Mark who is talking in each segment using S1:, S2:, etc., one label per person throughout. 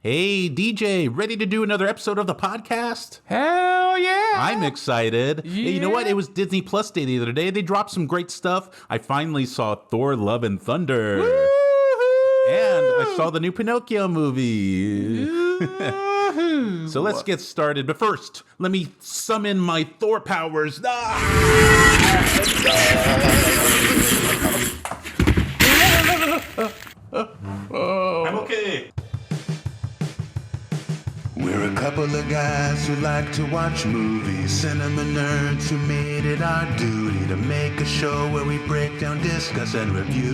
S1: Hey, DJ, ready to do another episode of the podcast?
S2: Hell yeah!
S1: I'm excited.
S2: Yeah.
S1: Hey, you know what? It was Disney Plus Day the other day. They dropped some great stuff. I finally saw Thor Love and Thunder.
S2: Woo-hoo!
S1: And I saw the new Pinocchio movie. So let's get started. But first, let me summon my Thor powers. I'm okay.
S3: We're a couple of guys who like to watch movies, cinema nerds who made it our duty to make a show where we break down, discuss, and review.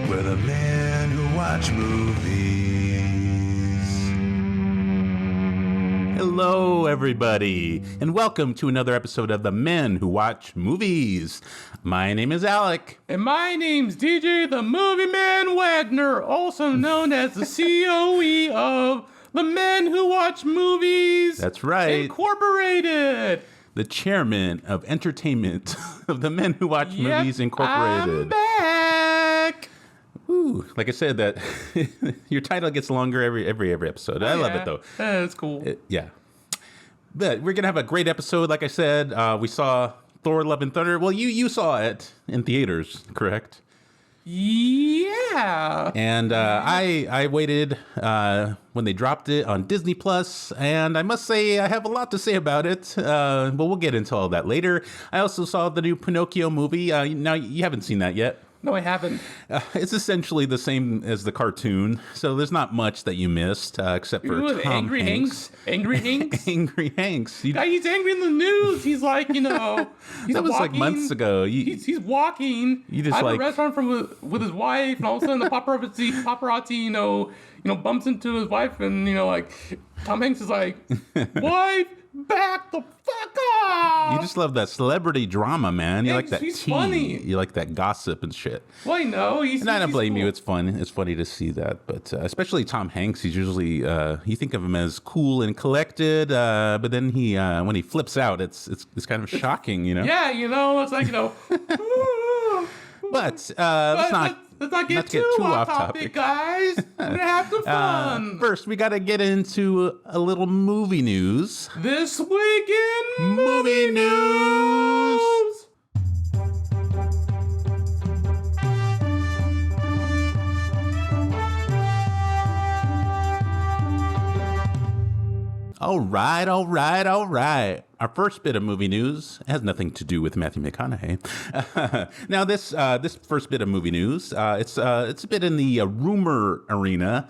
S3: We're the men who watch movies.
S1: Hello, everybody, and welcome to another episode of The Men Who Watch Movies. My name is Alec.
S2: And my name's DJ the Movie Man Wagner, also known as the COE of the Men Who Watch Movies.
S1: That's right.
S2: Incorporated.
S1: The chairman of entertainment of the Men Who Watch Movies Incorporated.
S2: I'm back.
S1: Ooh, like I said, that your title gets longer every episode. I love it though.
S2: That's cool.
S1: Yeah. But we're gonna have a great episode. Like I said, we saw Thor Love and Thunder. Well, you saw it in theaters, correct?
S2: Yeah.
S1: And I waited when they dropped it on Disney Plus, and I must say I have a lot to say about it. But we'll get into all that later. I also saw the new Pinocchio movie. Now you haven't seen that yet.
S2: No, I haven't.
S1: It's essentially the same as the cartoon, so there's not much that you missed except for Tom
S2: Angry
S1: Hanks.
S2: Angry Hanks.
S1: Angry Hanks.
S2: He's angry in the news. He's like, he's
S1: that was
S2: walking,
S1: like months ago.
S2: He's walking.
S1: You just
S2: at
S1: like
S2: a restaurant with his wife, and all of a sudden the paparazzi, bumps into his wife, and like Tom Hanks is like, wife, back the fuck off.
S1: You just love that celebrity drama, man. You like that
S2: he's
S1: tea.
S2: funny.
S1: You like that gossip and shit.
S2: Well, I know.
S1: And I don't blame
S2: cool.
S1: you. It's fun. It's funny to see that. But especially Tom Hanks, he's usually, you think of him as cool and collected. But then when he flips out, it's kind of shocking,
S2: Yeah, it's like,
S1: But
S2: let's not get too off topic, guys. We're gonna have some fun.
S1: First, we got to get into a little movie news.
S2: This week in
S1: Movie news. All right. Our first bit of movie news has nothing to do with Matthew McConaughey. Now, this first bit of movie news, it's a bit in the rumor arena.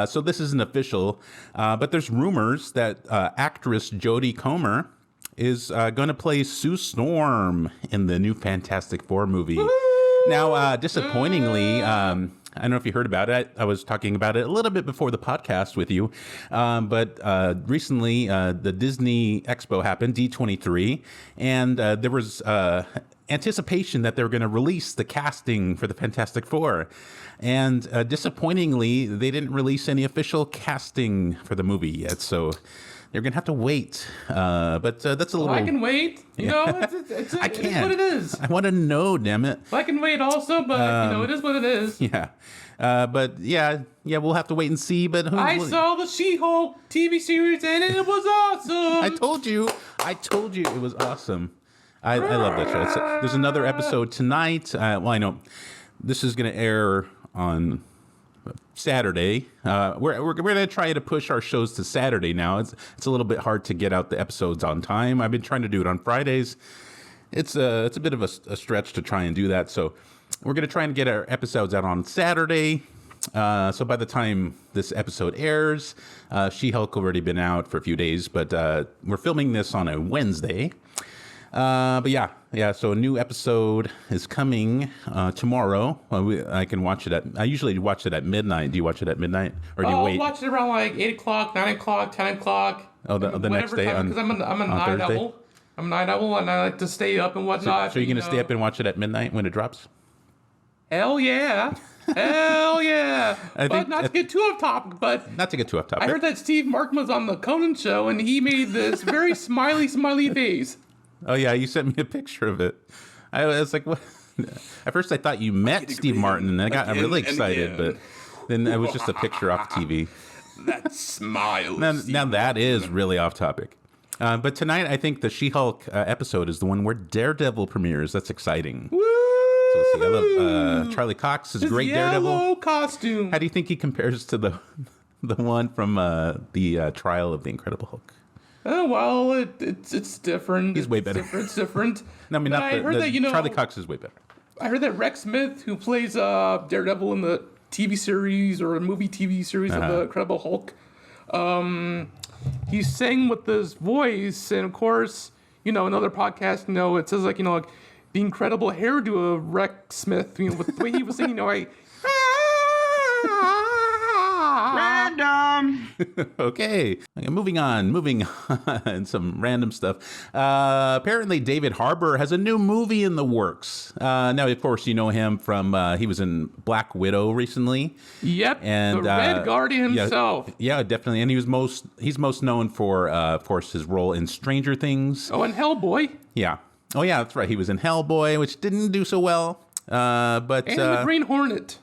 S1: So this isn't official, but there's rumors that actress Jodie Comer is going to play Sue Storm in the new Fantastic Four movie. Woo-hoo! Now, disappointingly, I don't know if you heard about it. I was talking about it a little bit before the podcast with you. But recently, the Disney Expo happened, D23, and there was anticipation that they were going to release the casting for the Fantastic Four. And disappointingly, they didn't release any official casting for the movie yet. So they're going to have to wait. But that's a little...
S2: I can wait. I can't. It is what it is.
S1: I want to know, damn it.
S2: I can wait also, but it is what it is.
S1: Yeah. But yeah, we'll have to wait and see. But
S2: I saw the She-Hulk TV series and it was awesome.
S1: I told you it was awesome. I love that show. There's another episode tonight. I know this is going to air on Saturday. We're going to try to push our shows to Saturday now. It's a little bit hard to get out the episodes on time. I've been trying to do it on Fridays. It's a bit of a stretch to try and do that. So we're going to try and get our episodes out on Saturday. So by the time this episode airs, She-Hulk already been out for a few days, but we're filming this on a Wednesday. But yeah. So a new episode is coming tomorrow. I can watch it I usually watch it at midnight. Do you watch it at midnight, or do you wait?
S2: I'll watch it around like 8 o'clock, 9 o'clock, 10 o'clock.
S1: Oh, the next day
S2: because I'm a night owl. I'm a night owl, and I like to stay up and whatnot.
S1: So you're gonna stay up and watch it at midnight when it drops?
S2: Hell yeah. Hell yeah. But not to get too off topic, I heard that Steve Martin was on the Conan show, and he made this very smiley face.
S1: Oh yeah, you sent me a picture of it. I was like, what? At first I thought you met Steve Martin, and I got really excited, but then it was just a picture off TV.
S2: That smile.
S1: Now that is really off topic. But tonight, I think the She-Hulk episode is the one where Daredevil premieres. That's exciting.
S2: Woo!
S1: So we'll see. I love Charlie Cox, his great Daredevil.
S2: Yellow costume.
S1: How do you think he compares to the one from the Trial of the Incredible Hulk?
S2: Oh, well, it's different.
S1: He's way better.
S2: It's different.
S1: No, I mean,
S2: I heard that,
S1: Charlie Cox is way better.
S2: I heard that Rex Smith, who plays Daredevil in the TV series or a movie TV series of the Incredible Hulk, he sang with his voice, and of course, another podcast, it says like the incredible hairdo of Rex Smith, with the way he was singing,
S4: Random.
S1: Okay, moving on, some random stuff. Apparently, David Harbour has a new movie in the works. Now, of course, you know him from he was in Black Widow recently.
S2: Yep,
S1: and
S2: the Red Guardian himself.
S1: Yeah, definitely, and he's most known for, of course, his role in Stranger Things.
S2: Oh, and Hellboy.
S1: Yeah. Oh, yeah, that's right. He was in Hellboy, which didn't do so well. And
S2: the Green Hornet.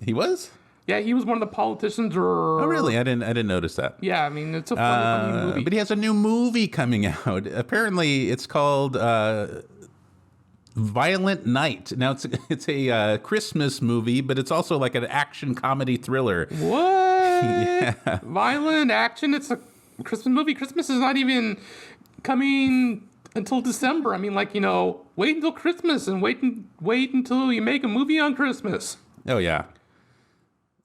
S1: He was?
S2: Yeah, he was one of the politicians.
S1: Oh, really? I didn't notice that.
S2: Yeah, I mean, it's a funny movie.
S1: But he has a new movie coming out. Apparently, it's called Violent Night. Now, it's a Christmas movie, but it's also like an action comedy thriller.
S2: What?
S1: Yeah.
S2: Violent action? It's a Christmas movie. Christmas is not even coming until December. I mean, wait until Christmas and wait until you make a movie on Christmas.
S1: Oh, yeah.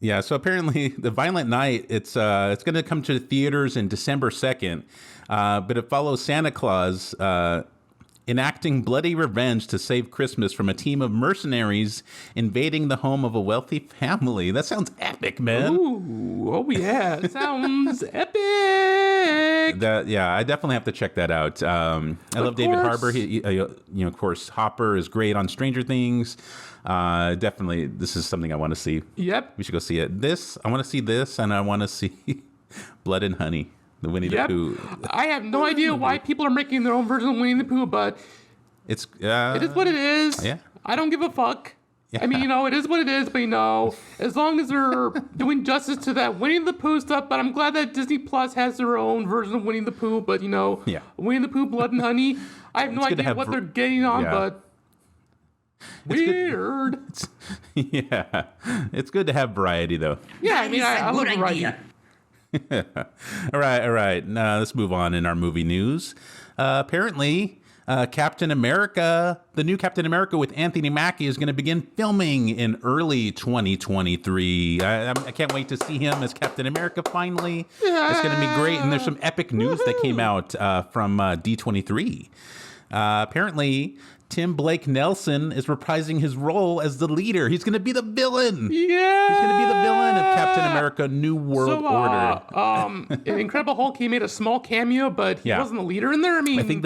S1: Yeah, so apparently the Violent Night, it's going to come to the theaters in December 2nd, but it follows Santa Claus enacting bloody revenge to save Christmas from a team of mercenaries invading the home of a wealthy family. That sounds epic, man.
S2: Ooh, oh yeah, it sounds epic.
S1: I definitely have to check that out. I love David Harbour. He, of course, Hopper is great on Stranger Things. Definitely, this is something I want to see.
S2: Yep.
S1: We should go see it. I want to see this, and I want to see Blood and Honey, the Winnie the Pooh.
S2: I have no idea why people are making their own version of Winnie the Pooh, but it is what it is.
S1: Yeah.
S2: I don't give a fuck.
S1: Yeah.
S2: I mean, it is what it is, but as long as they're doing justice to that Winnie the Pooh stuff, but I'm glad that Disney Plus has their own version of Winnie the Pooh, but Winnie the Pooh, Blood and Honey, I have no idea what they're getting on, but weird.
S1: Yeah. It's good to have variety, though.
S2: Yeah, I mean, I love variety.
S1: All right. Now, let's move on in our movie news. Apparently, Captain America, the new Captain America with Anthony Mackie is going to begin filming in early 2023. I can't wait to see him as Captain America finally. It's going to be great. And there's some epic news that came out from D23. Apparently, Tim Blake Nelson is reprising his role as the leader. He's going to be the villain.
S2: Yeah.
S1: He's going to be the villain of Captain America New World Order.
S2: In Incredible Hulk, he made a small cameo, but he wasn't the leader in there. I mean,
S1: I think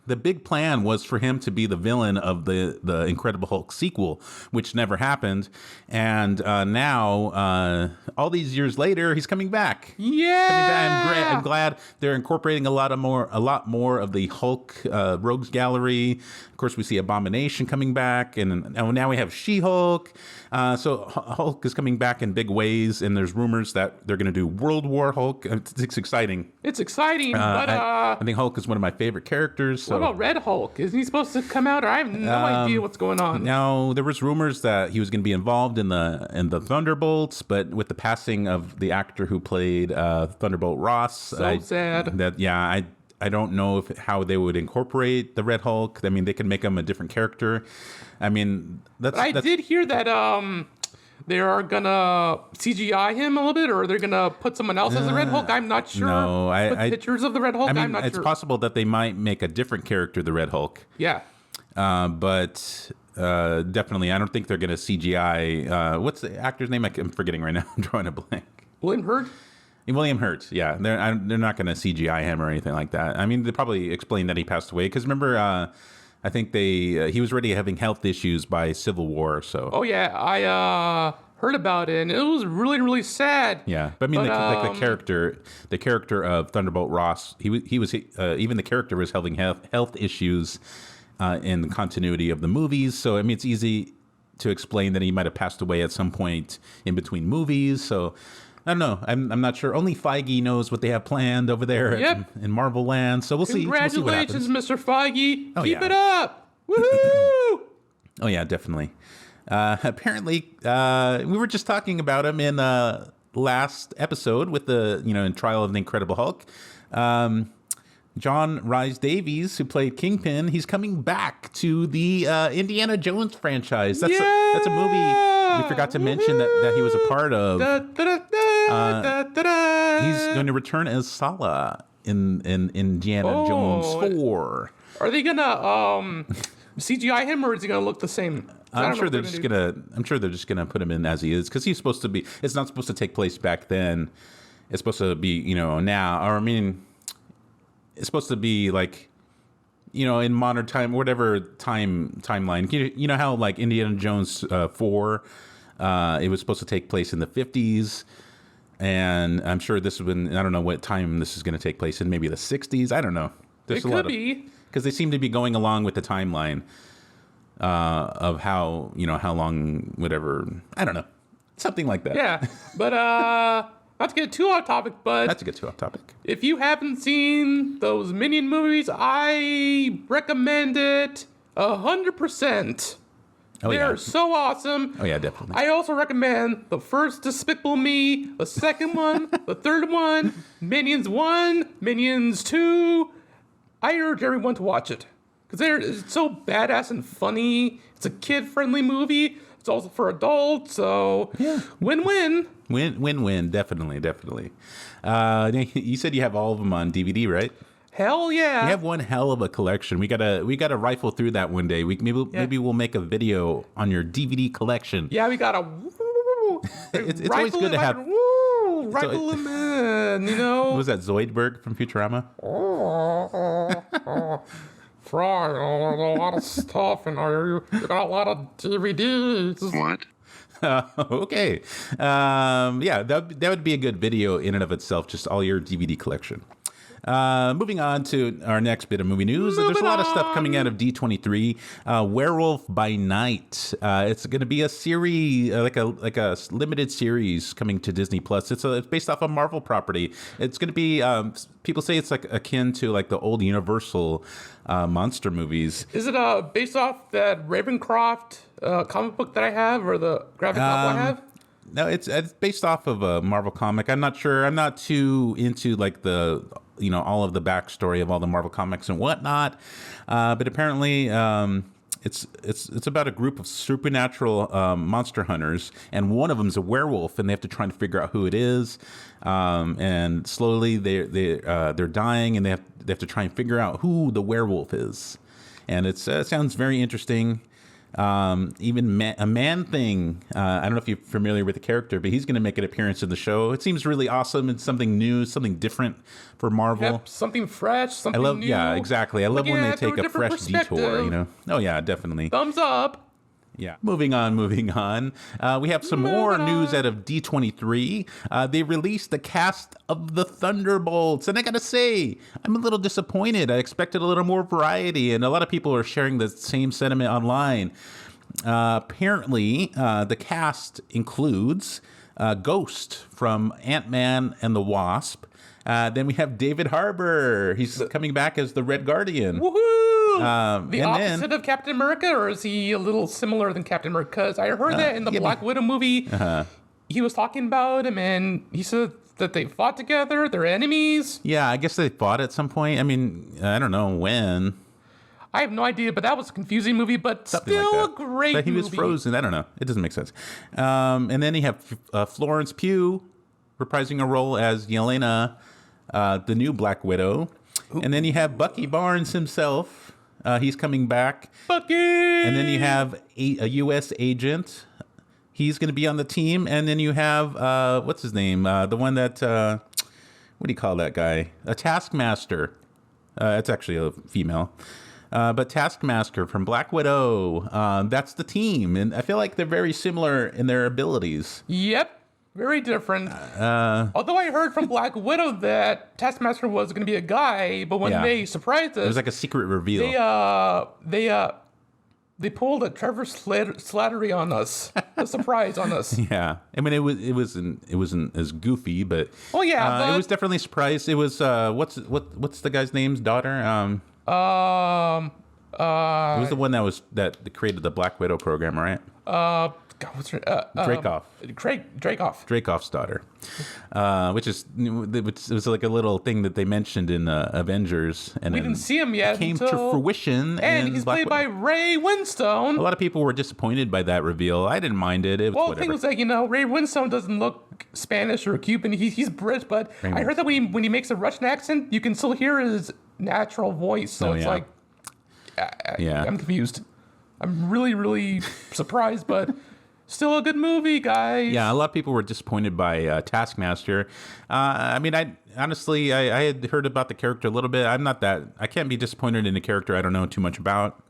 S1: the big plan was for him to be the villain of the Incredible Hulk sequel, which never happened. And now, all these years later, he's coming back.
S2: Yeah.
S1: I'm glad they're incorporating a lot more of the Hulk rogues gallery. Of course, we see Abomination coming back, and now we have She-Hulk. So Hulk is coming back in big ways, and there's rumors that they're going to do World War Hulk. It's exciting.
S2: It's exciting, but
S1: I think Hulk is one of my favorite characters. So.
S2: What about Red Hulk? Isn't he supposed to come out? Or I have no idea what's going on.
S1: Now, there was rumors that he was going to be involved in the Thunderbolts, but with the passing of the actor who played Thunderbolt Ross,
S2: sad.
S1: I don't know how they would incorporate the Red Hulk. I mean, they could make him a different character. I mean, I
S2: did hear that they are gonna CGI him a little bit, or they're gonna put someone else as the Red Hulk. I'm not sure.
S1: No,
S2: pictures of the Red Hulk. I'm not
S1: sure. It's possible that they might make a different character the Red Hulk.
S2: Yeah.
S1: But definitely, I don't think they're gonna CGI. What's the actor's name? I'm forgetting right now. I'm drawing a blank.
S2: William Hurt.
S1: William Hurt, yeah. They're not going to CGI him or anything like that. I mean, they probably explained that he passed away. Because remember, I think he was already having health issues by Civil War. So.
S2: Oh, yeah. I heard about it, and it was really, really sad.
S1: Yeah. But I mean, the character of Thunderbolt Ross, he was even the character was having health issues in the continuity of the movies. So, I mean, it's easy to explain that he might have passed away at some point in between movies. So I don't know. I'm not sure. Only Feige knows what they have planned over there in Marvel Land. So we'll see.
S2: Congratulations, Mr. Feige. Keep it up. Woohoo!
S1: Oh, yeah, definitely. Apparently, we were just talking about him in last episode with the, in Trial of the Incredible Hulk. John Rhys Davies, who played Kingpin, he's coming back to the Indiana Jones franchise. That's a movie we forgot to mention that he was a part of. He's going to return as Sala in Indiana Jones 4.
S2: Are they gonna CGI him, or is he gonna look the same?
S1: I'm sure they're just gonna put him in as he is, because he's supposed to be. It's not supposed to take place back then. It's supposed to be now, or I mean, it's supposed to be like in modern time, whatever timeline. You know how like Indiana Jones 4, it was supposed to take place in the 50s. And I'm sure this was I don't know what time this is going to take place in, maybe the 60s. I don't know.
S2: It could be.
S1: Because they seem to be going along with the timeline of how, how long, whatever. I don't know. Something like that.
S2: Yeah. But not to get too off topic, but...
S1: Not to get too off topic.
S2: If you haven't seen those Minion movies, I recommend it 100%. They're so awesome.
S1: Oh, yeah, definitely.
S2: I also recommend the first Despicable Me, the second one, the third one, Minions 1, Minions 2. I urge everyone to watch it because it's so badass and funny. It's a kid-friendly movie. It's also for adults, so win-win.
S1: Win-win, definitely. You said you have all of them on DVD, right?
S2: Hell yeah!
S1: We have one hell of a collection. We gotta rifle through that one day. Maybe we'll make a video on your DVD collection.
S2: Yeah, we gotta.
S1: It's always good to have.
S2: Rifle him in,
S1: What was that, Zoidberg from Futurama?
S2: Fry, a lot of stuff, and you got a lot of DVDs.
S3: What?
S1: Okay. That would be a good video in and of itself, just all your DVD collection. Moving on to our next bit of movie news. There's a lot of stuff coming out of D23. Werewolf by Night. It's going to be a series, like a limited series coming to Disney Plus. It's based off a Marvel property. It's going to be. People say it's like akin to like the old Universal monster movies.
S2: Is it based off that Ravencroft comic book that I have, or the graphic novel I have?
S1: No, it's based off of a Marvel comic. I'm not sure. I'm not too into like the all of the backstory of all the Marvel comics and whatnot. But apparently, it's about a group of supernatural monster hunters, and one of them is a werewolf, and they have to try to figure out who it is. And slowly they're dying, and they have to try and figure out who the werewolf is. And it sounds very interesting. Even a Man-Thing. I don't know if you're familiar with the character, but he's going to make an appearance in the show. It seems really awesome. It's something new, something different for Marvel.
S2: Yep, something fresh, something new.
S1: Yeah, exactly. I love when they take a fresh detour. Oh yeah, definitely.
S2: Thumbs up.
S1: Yeah. Moving on. We have some more news out of D23. They released the cast of the Thunderbolts. And I got to say, I'm a little disappointed. I expected a little more variety. And a lot of people are sharing the same sentiment online. Apparently, the cast includes Ghost from Ant-Man and the Wasp. Then we have David Harbour. He's coming back as the Red Guardian.
S2: Woohoo! The opposite of Captain America, or is he a little similar than Captain America? Because I heard that in the Black Widow movie, he was talking about him, and he said that they fought together, they're enemies.
S1: Yeah, I guess they fought at some point. I mean, I don't know when.
S2: I have no idea, but that was a confusing movie, but
S1: something
S2: still
S1: like
S2: a great
S1: movie. He was
S2: movie.
S1: frozen. I don't know. It doesn't make sense. And then you have Florence Pugh reprising a role as Yelena, the new Black Widow. Ooh. And then you have Bucky Barnes himself. He's coming back.
S2: Bucky!
S1: And then you have a U.S. agent. He's going to be on the team. And then you have, what's his name? The one that, what do you call that guy? A Taskmaster. It's actually a female. But Taskmaster from Black Widow. That's the team. And I feel like they're very similar in their abilities.
S2: Yep. Very different. Although I heard from Black Widow that Taskmaster was going to be a guy, but when they surprised us,
S1: it was like a secret reveal.
S2: They pulled a Trevor Slattery on us, a surprise on us.
S1: Yeah, I mean it wasn't as goofy, but
S2: but
S1: it was definitely a surprise. It was what's the guy's name's daughter? It was the one that created the Black Widow program, right?
S2: God, what's her?
S1: Dracov's daughter, which was like a little thing that they mentioned in Avengers, and
S2: we didn't see him yet.
S1: Came to fruition,
S2: and he's played by Ray Winstone.
S1: A lot of people were disappointed by that reveal. I didn't mind it. It was whatever.
S2: The thing was like, Ray Winstone doesn't look Spanish or Cuban. He's British, but I heard that when he makes a Russian accent, you can still hear his natural voice. So it's like, I'm confused. I'm really, really surprised, but. Still a good movie, guys.
S1: Yeah, a lot of people were disappointed by Taskmaster. I mean, I honestly had heard about the character a little bit. I can't be disappointed in a character I don't know too much about.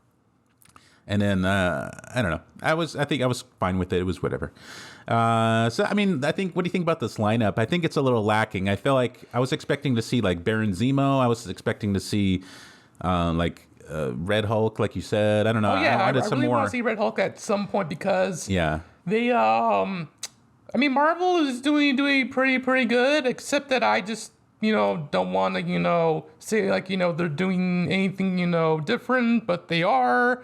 S1: And then I don't know. I think I was fine with it. It was whatever. So I mean, I think. What do you think about this lineup? I think it's a little lacking. I feel like I was expecting to see like Baron Zemo. I was expecting to see Red Hulk, like you said. I don't know.
S2: I really want to see Red Hulk at some point because they I mean, Marvel is doing pretty good, except that I just don't want to say like they're doing anything different, but they are.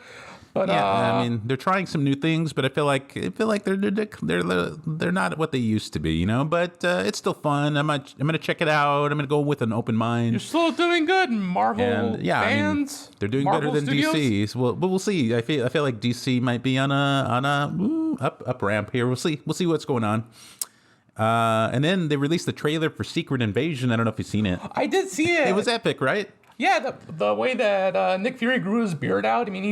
S2: But
S1: I mean, they're trying some new things, but I feel like they're not what they used to be, But it's still fun. I'm gonna check it out. I'm gonna go with an open mind.
S2: You're still doing good, Marvel fans.
S1: I mean, they're doing
S2: Marvel
S1: better than
S2: Studios?
S1: DC. So but we'll see. I feel like DC might be on a up ramp here. We'll see what's going on. And then they released the trailer for Secret Invasion. I don't know if you've seen it.
S2: I did see it.
S1: It was epic, right?
S2: Yeah, the way that Nick Fury grew his beard out. I mean,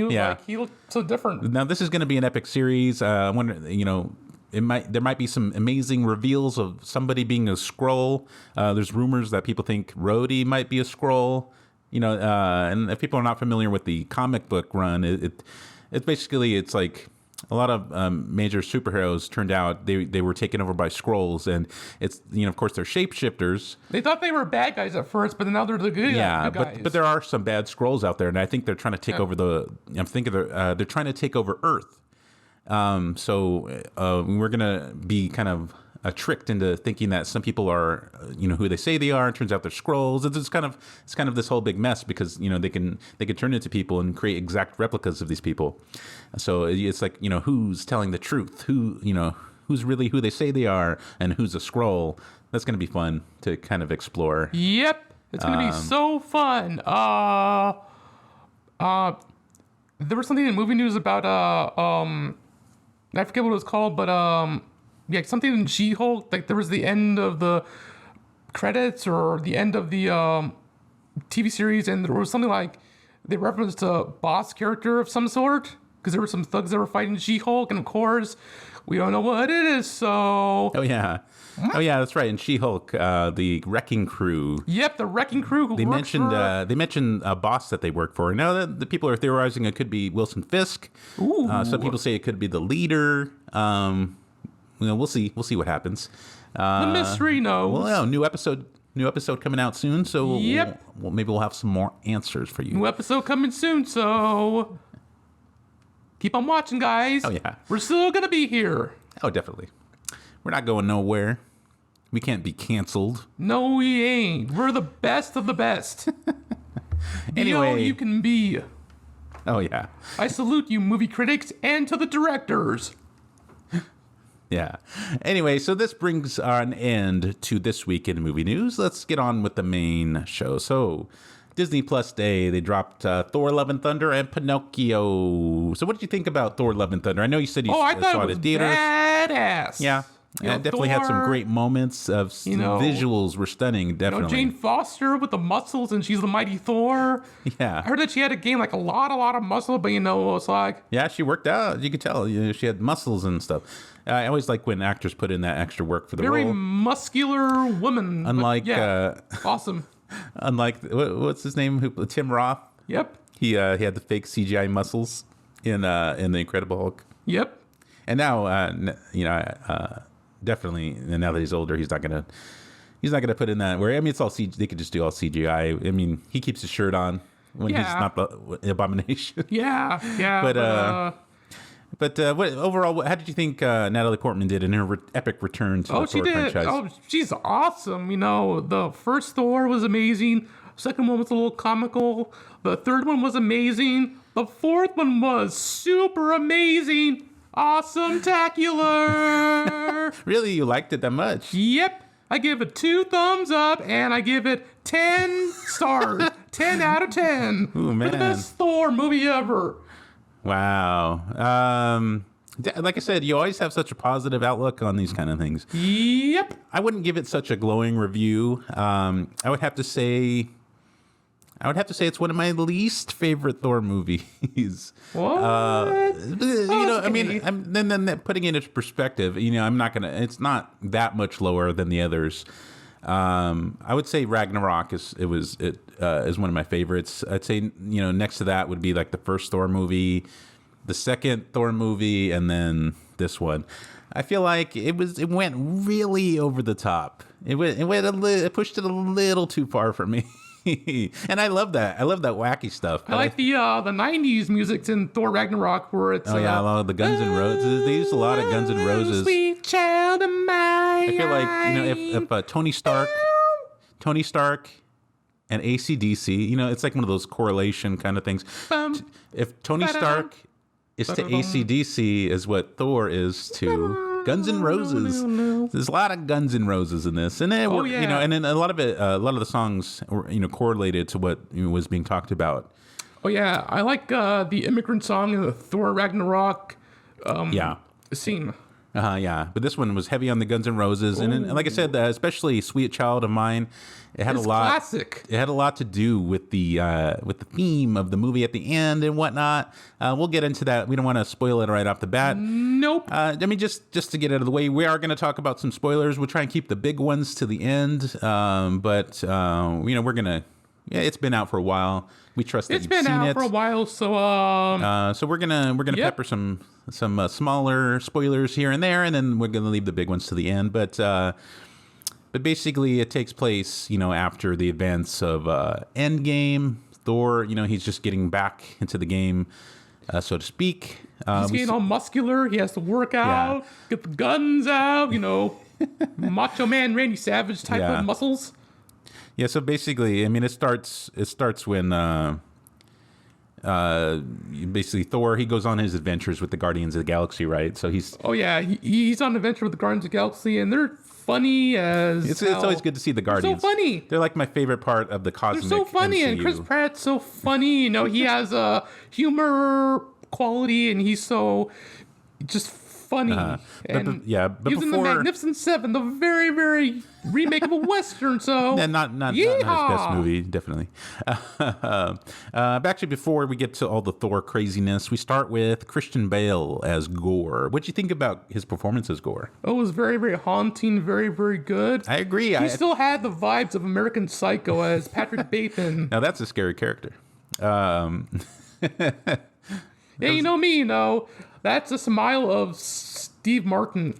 S2: he looked so different.
S1: Now this is going to be an epic series. I wonder, there might be some amazing reveals of somebody being a Skrull. There's rumors that people think Rhodey might be a Skrull. And if people are not familiar with the comic book run, it's basically like. A lot of major superheroes turned out they were taken over by Skrulls, and it's of course they're shapeshifters.
S2: They thought they were bad guys at first, but now they're the good guys.
S1: But there are some bad Skrulls out there, and I think they're trying to take over they're trying to take over Earth. So we're gonna be kind of tricked into thinking that some people are who they say they are. It turns out they're Skrulls. It's kind of this whole big mess because they can turn into people and create exact replicas of these people. So it's like who's telling the truth, who's really who they say they are, and who's a Skrull. That's going to be fun to kind of explore.
S2: Yep, it's going to be so fun. There was something in movie news about I forget what it was called, but something in She-Hulk. Like there was the end of the credits or the end of the TV series, and there was something like they referenced a boss character of some sort because there were some thugs that were fighting She-Hulk, and of course we don't know what it is. So
S1: that's right. In She-Hulk, the Wrecking Crew.
S2: Yep, the Wrecking Crew.
S1: They mentioned a boss that they work for. Now the people are theorizing it could be Wilson Fisk.
S2: Ooh.
S1: Some people say it could be the leader. We'll see what happens.
S2: The mystery knows.
S1: Well, new episode coming out soon. So maybe we'll have some more answers for you.
S2: New episode coming soon. So keep on watching, guys.
S1: Oh yeah,
S2: we're still gonna be here.
S1: Oh, definitely. We're not going nowhere. We can't be canceled.
S2: No, we ain't. We're the best of the best.
S1: Anyway,
S2: you can be.
S1: Oh yeah.
S2: I salute you, movie critics, and to the directors.
S1: Yeah. Anyway, so this brings an end to this week in movie news. Let's get on with the main show. So, Disney Plus Day, they dropped Thor Love and Thunder and Pinocchio. So, what did you think about Thor Love and Thunder? I know you said you saw it in theaters.
S2: Badass.
S1: Yeah. It definitely had some great moments of visuals were stunning, definitely.
S2: Jane Foster with the muscles, and she's the mighty Thor.
S1: Yeah.
S2: I heard that she had to gain like a lot of muscle, but it's like...
S1: Yeah, she worked out. You could tell. She had muscles and stuff. I always like when actors put in that extra work for the role.
S2: Very muscular woman.
S1: Unlike...
S2: awesome.
S1: Unlike... What's his name? Tim Roth?
S2: Yep.
S1: He had the fake CGI muscles in The Incredible Hulk.
S2: Yep.
S1: And now, definitely, and now that he's older, he's not gonna put in that. Where it's all CG. They could just do all CGI. I mean, he keeps his shirt on. when he's not the Abomination.
S2: Yeah.
S1: But what overall? How did you think Natalie Portman did in her epic return to the Thor franchise?
S2: Oh, she's awesome. The first Thor was amazing. Second one was a little comical. The third one was amazing. The fourth one was super amazing. Awesome-tacular.
S1: Really, you liked it that much?
S2: Yep. I give it 2 thumbs up, and I give it 10 stars. 10 out of 10.
S1: Ooh, man.
S2: For the best Thor movie ever.
S1: Wow. Like I said, you always have such a positive outlook on these kind of things.
S2: Yep.
S1: I wouldn't give it such a glowing review. I would have to say it's one of my least favorite Thor movies.
S2: What?
S1: I mean, then putting it into perspective, it's not that much lower than the others. I would say Ragnarok is one of my favorites. I'd say, next to that would be like the first Thor movie, the second Thor movie, and then this one. I feel like it went really over the top. It pushed it a little too far for me. And I love that. I love that wacky stuff.
S2: I like the 90s music in Thor Ragnarok where it's...
S1: a lot of the Guns N' Roses. They use a lot of Guns N' Roses.
S2: Sweet child of mine.
S1: I feel like, if Tony Stark and AC/DC, it's like one of those correlation kind of things. If Tony Stark is to AC/DC is what Thor is to Guns N' Roses. There's a lot of Guns N' Roses in this, and then and then a lot of the songs were correlated to what was being talked about.
S2: Oh yeah, I like the immigrant song in the Thor Ragnarok scene.
S1: But this one was heavy on the Guns N' Roses, and then, like I said, especially "Sweet Child of Mine," it's
S2: classic.
S1: It had a lot to do with the theme of the movie at the end and whatnot. We'll get into that. We don't want to spoil it right off the bat.
S2: Nope.
S1: Just to get out of the way, we are going to talk about some spoilers. We'll try and keep the big ones to the end. But we're gonna. Yeah, it's been out for a while. We trust that you've seen it.
S2: It's been out for a while,
S1: so we're gonna pepper some smaller spoilers here and there, and then we're gonna leave the big ones to the end. But basically, it takes place, after the events of Endgame. Thor, he's just getting back into the game, so to speak.
S2: He's getting all muscular. He has to work out, get the guns out. Macho Man Randy Savage type of muscles.
S1: Yeah, so basically, it starts when basically Thor, he goes on his adventures with the Guardians of the Galaxy, right? So he's
S2: he's on an adventure with the Guardians of the Galaxy, and they're funny as
S1: it's always good to see the Guardians.
S2: They're so funny.
S1: They're like my favorite part of the cosmic.
S2: They're so funny,
S1: MCU.
S2: And Chris Pratt's so funny. He has a humor quality, and he's so just funny.
S1: But
S2: he was in the Magnificent Seven, the very, very remake of a Western. So
S1: not his best movie, definitely. Actually, before we get to all the Thor craziness, we start with Christian Bale as Gore. What'd you think about his performance as Gore?
S2: Oh, it was very, very haunting, very, very good.
S1: I agree.
S2: He still had the vibes of American Psycho as Patrick Bateman.
S1: Now that's a scary character.
S2: Yeah, you know me, that's a smile of Steve Martin.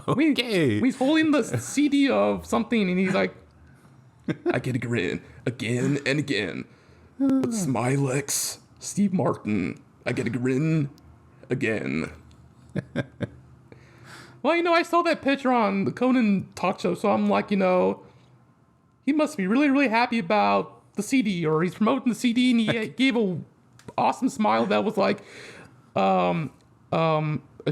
S1: Okay.
S2: He's holding the CD of something, and he's like, I get a grin again and again. But Smilex, Steve Martin, I get a grin again. Well, I saw that picture on the Conan talk show, so I'm like, he must be really, really happy about the CD, or he's promoting the CD, and he gave a awesome smile that was like a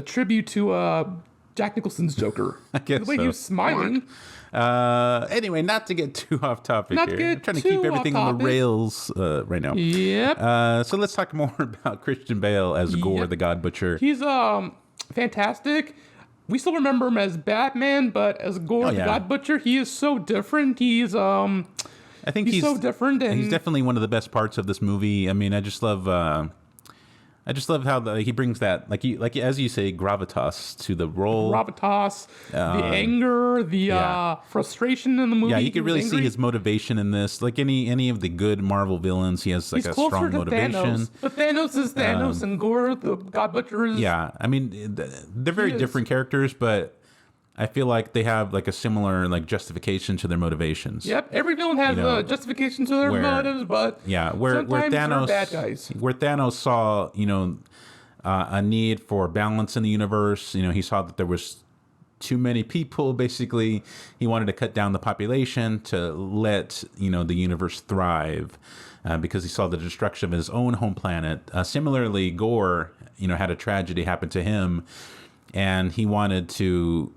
S2: tribute to Jack Nicholson's Joker.
S1: I guess
S2: the way he was smiling.
S1: Anyway, not to get too off topic here. I'm trying to keep everything on the rails right now.
S2: Yep.
S1: So let's talk more about Christian Bale as Gore, the God Butcher.
S2: He's fantastic. We still remember him as Batman, but as Gore, the God Butcher, he is so different. He's I think he's so different, and
S1: he's definitely one of the best parts of this movie. I just love how he brings that, like as you say, gravitas to the role.
S2: Gravitas, the anger, the frustration in the movie.
S1: Yeah, you can really see his motivation in this. Like any of the good Marvel villains, he has like a strong motivation.
S2: Thanos. But Thanos is Thanos, and Gore, the God Butcher, is.
S1: Yeah, they're very different characters, but I feel like they have like a similar like justification to their motivations.
S2: Yep, every villain has a justification to their motives, but
S1: where
S2: sometimes
S1: Thanos,
S2: they're bad guys.
S1: Where Thanos saw, a need for balance in the universe. He saw that there was too many people. Basically, he wanted to cut down the population to let the universe thrive, because he saw the destruction of his own home planet. Similarly, Gore, had a tragedy happen to him, and he wanted to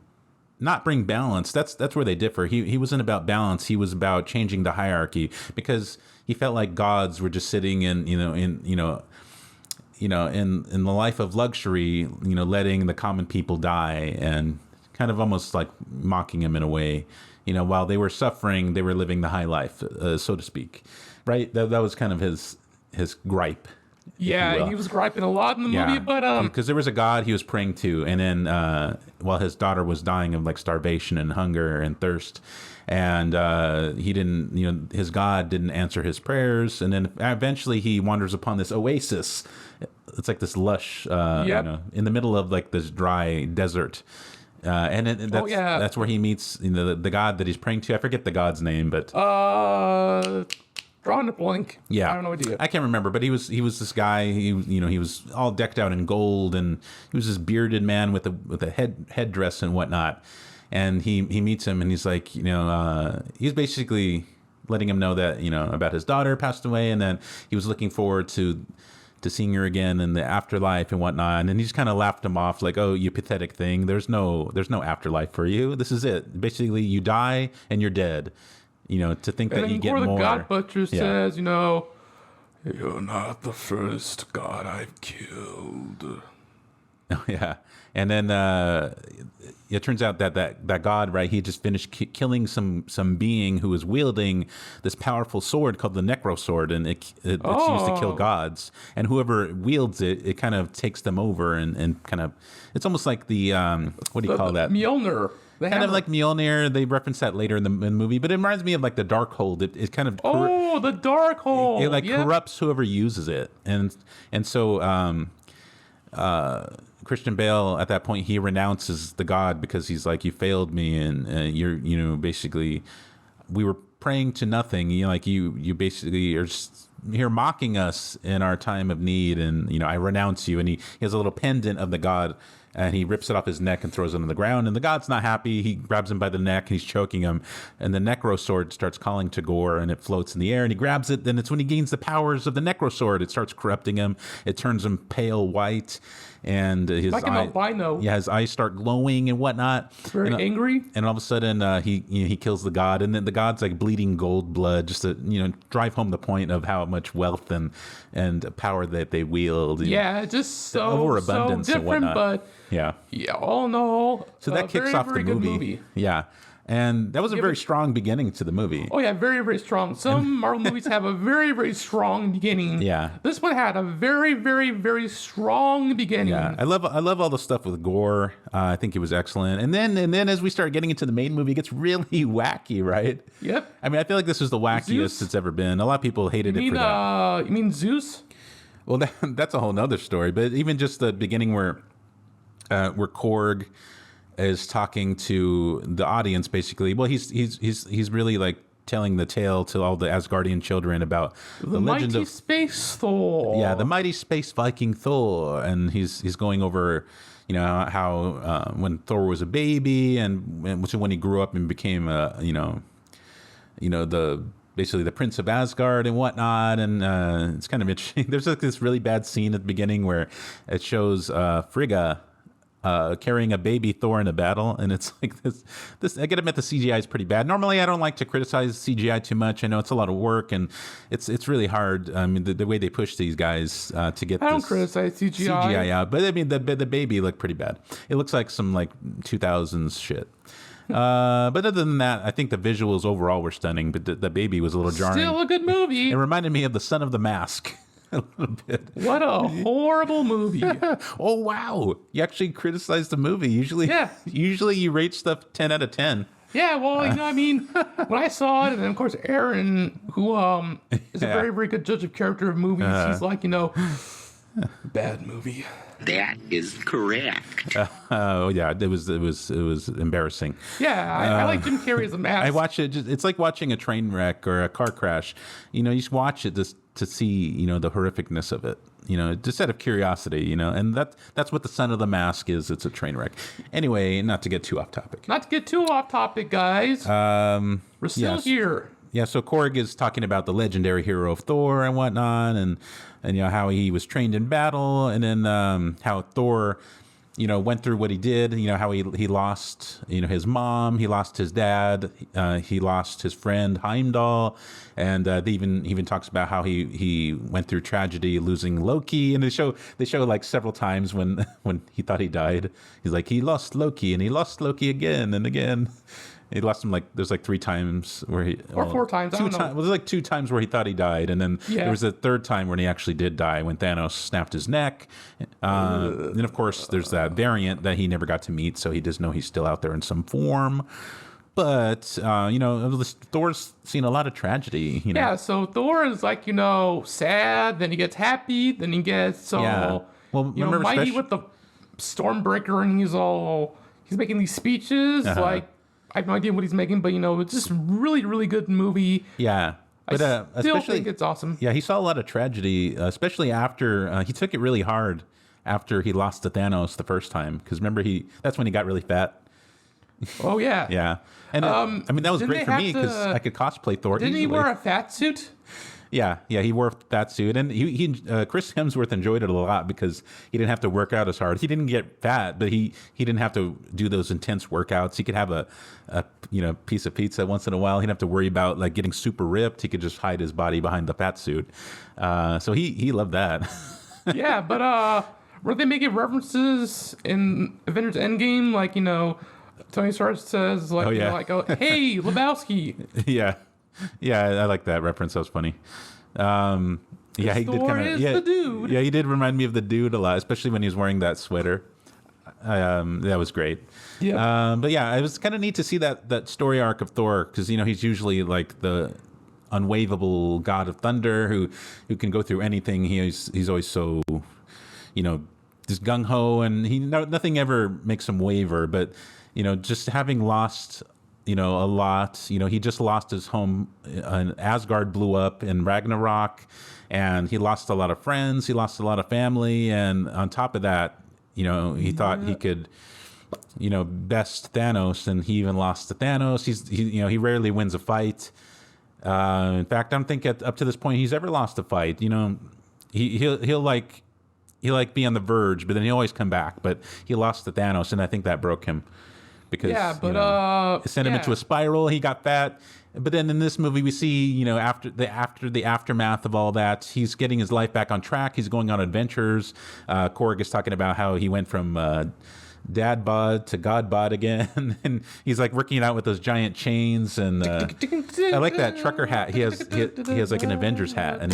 S1: not bring balance. That's where they differ. He wasn't about balance. He was about changing the hierarchy, because he felt like gods were just sitting in the life of luxury, letting the common people die, and kind of almost like mocking him in a way. While they were suffering, they were living the high life, so to speak. Right? That was kind of his gripe.
S2: Yeah, he was griping a lot in the movie, but
S1: because there was a god he was praying to, and then while his daughter was dying of like starvation and hunger and thirst, and he didn't, his god didn't answer his prayers, and then eventually he wanders upon this oasis. It's like this lush, in the middle of like this dry desert. And that's where he meets the god that he's praying to. I forget the god's name, but
S2: drawing a blank.
S1: Yeah,
S2: I don't know idea.
S1: I can't remember, but he was this guy. He was all decked out in gold, and he was this bearded man with a headdress and whatnot. And he meets him, and he's like, he's basically letting him know that about his daughter passed away, and then he was looking forward to seeing her again in the afterlife and whatnot. And he just kind of laughed him off, like, "Oh, you pathetic thing. There's no afterlife for you. This is it. Basically, you die and you're dead." To think that you get more.
S2: The God Butcher says, "You're not the first god I've killed."
S1: Oh, yeah. And then it turns out that god, right, he just finished killing some being who was wielding this powerful sword called the Necro Sword, and it's used to kill gods. And whoever wields it, it kind of takes them over, and kind of, it's almost like the, what do you call that?
S2: Mjolnir.
S1: Kind of like Mjolnir. They reference that later in the movie, but it reminds me of like the Darkhold. It kind of
S2: the Darkhold.
S1: It corrupts whoever uses it, and so Christian Bale at that point, he renounces the god, because he's like, "You failed me, and you're basically, we were praying to nothing. You basically are just here mocking us in our time of need, and I renounce you." And he has a little pendant of the god, and he rips it off his neck and throws it on the ground. And the god's not happy. He grabs him by the neck and he's choking him. And the Necro Sword starts calling to Gore, and it floats in the air, and he grabs it. Then it's when he gains the powers of the Necro Sword. It starts corrupting him. It turns him pale white, and his
S2: like an albino.
S1: Yeah, his eyes start glowing and whatnot.
S2: Very angry.
S1: And all of a sudden, he kills the god, and then the god's like bleeding gold blood, just to drive home the point of how much wealth and power that they wield.
S2: Yeah, just so
S1: overabundance
S2: so different,
S1: and whatnot.
S2: but all in all,
S1: so that kicks
S2: very,
S1: off
S2: very
S1: the
S2: good
S1: movie. Yeah. And that was a very strong beginning to the movie.
S2: Oh, yeah, very, very strong. Some Marvel movies have a very, very strong beginning.
S1: Yeah.
S2: This one had a very, very, very strong beginning.
S1: Yeah, I love all the stuff with Gore. I think it was excellent. And then as we start getting into the main movie, it gets really wacky, right?
S2: Yep.
S1: I mean, I feel like this is the wackiest it's ever been. A lot of people hated it for that.
S2: You mean Zeus?
S1: Well, that's a whole nother story. But even just the beginning where Korg is talking to the audience, basically. Well, he's really like telling the tale to all the Asgardian children about the legend
S2: mighty
S1: of
S2: space Thor.
S1: Yeah, the mighty space Viking Thor, and he's going over, how when Thor was a baby, and when he grew up and became basically the Prince of Asgard and whatnot, and it's kind of interesting. There's like this really bad scene at the beginning where it shows Frigga carrying a baby Thor in a battle, and it's like this I gotta admit, the CGI is pretty bad. Normally I don't like to criticize CGI too much. I know it's a lot of work, and it's really hard. I mean, the way they push these guys to get
S2: I don't criticize
S1: CGI out, but I mean the baby looked pretty bad. It looks like some like 2000s shit. But other than that, I think the visuals overall were stunning, but the baby was a little jarring.
S2: Still a good movie.
S1: It reminded me of The Son of the Mask. A little bit.
S2: What a horrible movie.
S1: Oh, wow. You actually criticized the movie. Usually you rate stuff 10 out of 10.
S2: Yeah, well, I mean, when I saw it, and then, of course, Aaron, who is a very, very good judge of character of movies, he's like, Bad movie.
S4: That is correct.
S1: Oh yeah, it was embarrassing.
S2: Yeah, I like Jim Carrey as a mask.
S1: I watch it. It's like watching a train wreck or a car crash. You just watch it just to see the horrificness of it. Just out of curiosity. And that's what the Son of the Mask is. It's a train wreck. Anyway, not to get too off topic.
S2: Not to get too off topic, guys. We're still here.
S1: Yeah, so Korg is talking about the legendary hero of Thor and whatnot, and how he was trained in battle, and then how Thor, went through what he did. How he lost his mom, he lost his dad, he lost his friend Heimdall, and he even talks about how he went through tragedy losing Loki, and they show like several times when he thought he died. He's like, he lost Loki, and he lost Loki again and again. He lost him there's 3 times where he...
S2: Or 4 times, I don't know.
S1: Well, there's like 2 times where he thought he died, and then there was a 3rd time when he actually did die, when Thanos snapped his neck. And of course, there's that variant that he never got to meet, so he does know he's still out there in some form. But, Thor's seen a lot of tragedy,
S2: Yeah, so Thor is sad, then he gets happy, then he gets
S1: Well, remember
S2: mighty with the Stormbreaker, and he's making these speeches, I have no idea what he's making, but it's just really, really good movie.
S1: Yeah. But
S2: I still think it's awesome.
S1: Yeah, he saw a lot of tragedy, especially after he took it really hard after he lost to Thanos the first time. Because remember, that's when he got really fat.
S2: Oh, yeah.
S1: Yeah. And that was great for me because I could cosplay Thor
S2: Didn't
S1: easily.
S2: he wear a fat suit?
S1: Yeah, he wore that suit, and Chris Hemsworth enjoyed it a lot because he didn't have to work out as hard. He didn't get fat, but he didn't have to do those intense workouts. He could have a piece of pizza once in a while. He didn't have to worry about getting super ripped. He could just hide his body behind the fat suit. So he loved that.
S2: Yeah, but were they making references in Avengers Endgame? Tony Stark says hey, Lebowski.
S1: Yeah. Yeah, I like that reference. That was funny. He did
S2: the dude.
S1: Yeah, he did remind me of the dude a lot, especially when he was wearing that sweater. That was great.
S2: Yeah.
S1: But yeah, it was kind of neat to see that story arc of Thor because he's usually like the unwaveable god of thunder who can go through anything. He's always so just gung ho, and nothing ever makes him waver. But just having lost a lot. He just lost his home. Asgard blew up in Ragnarok, and he lost a lot of friends. He lost a lot of family, and on top of that, he thought he could, best Thanos, and he even lost to Thanos. He rarely wins a fight. In fact, I don't think up to this point he's ever lost a fight. He'll be on the verge, but then he'll always come back. But he lost to Thanos, and I think that broke him. Because it sent him into a spiral. He got fat, but then in this movie we see after the aftermath of all that, he's getting his life back on track. He's going on adventures. Korg is talking about how he went from dad bod to god bod again, and he's working it out with those giant chains. And I like that trucker hat. He has like an Avengers hat, and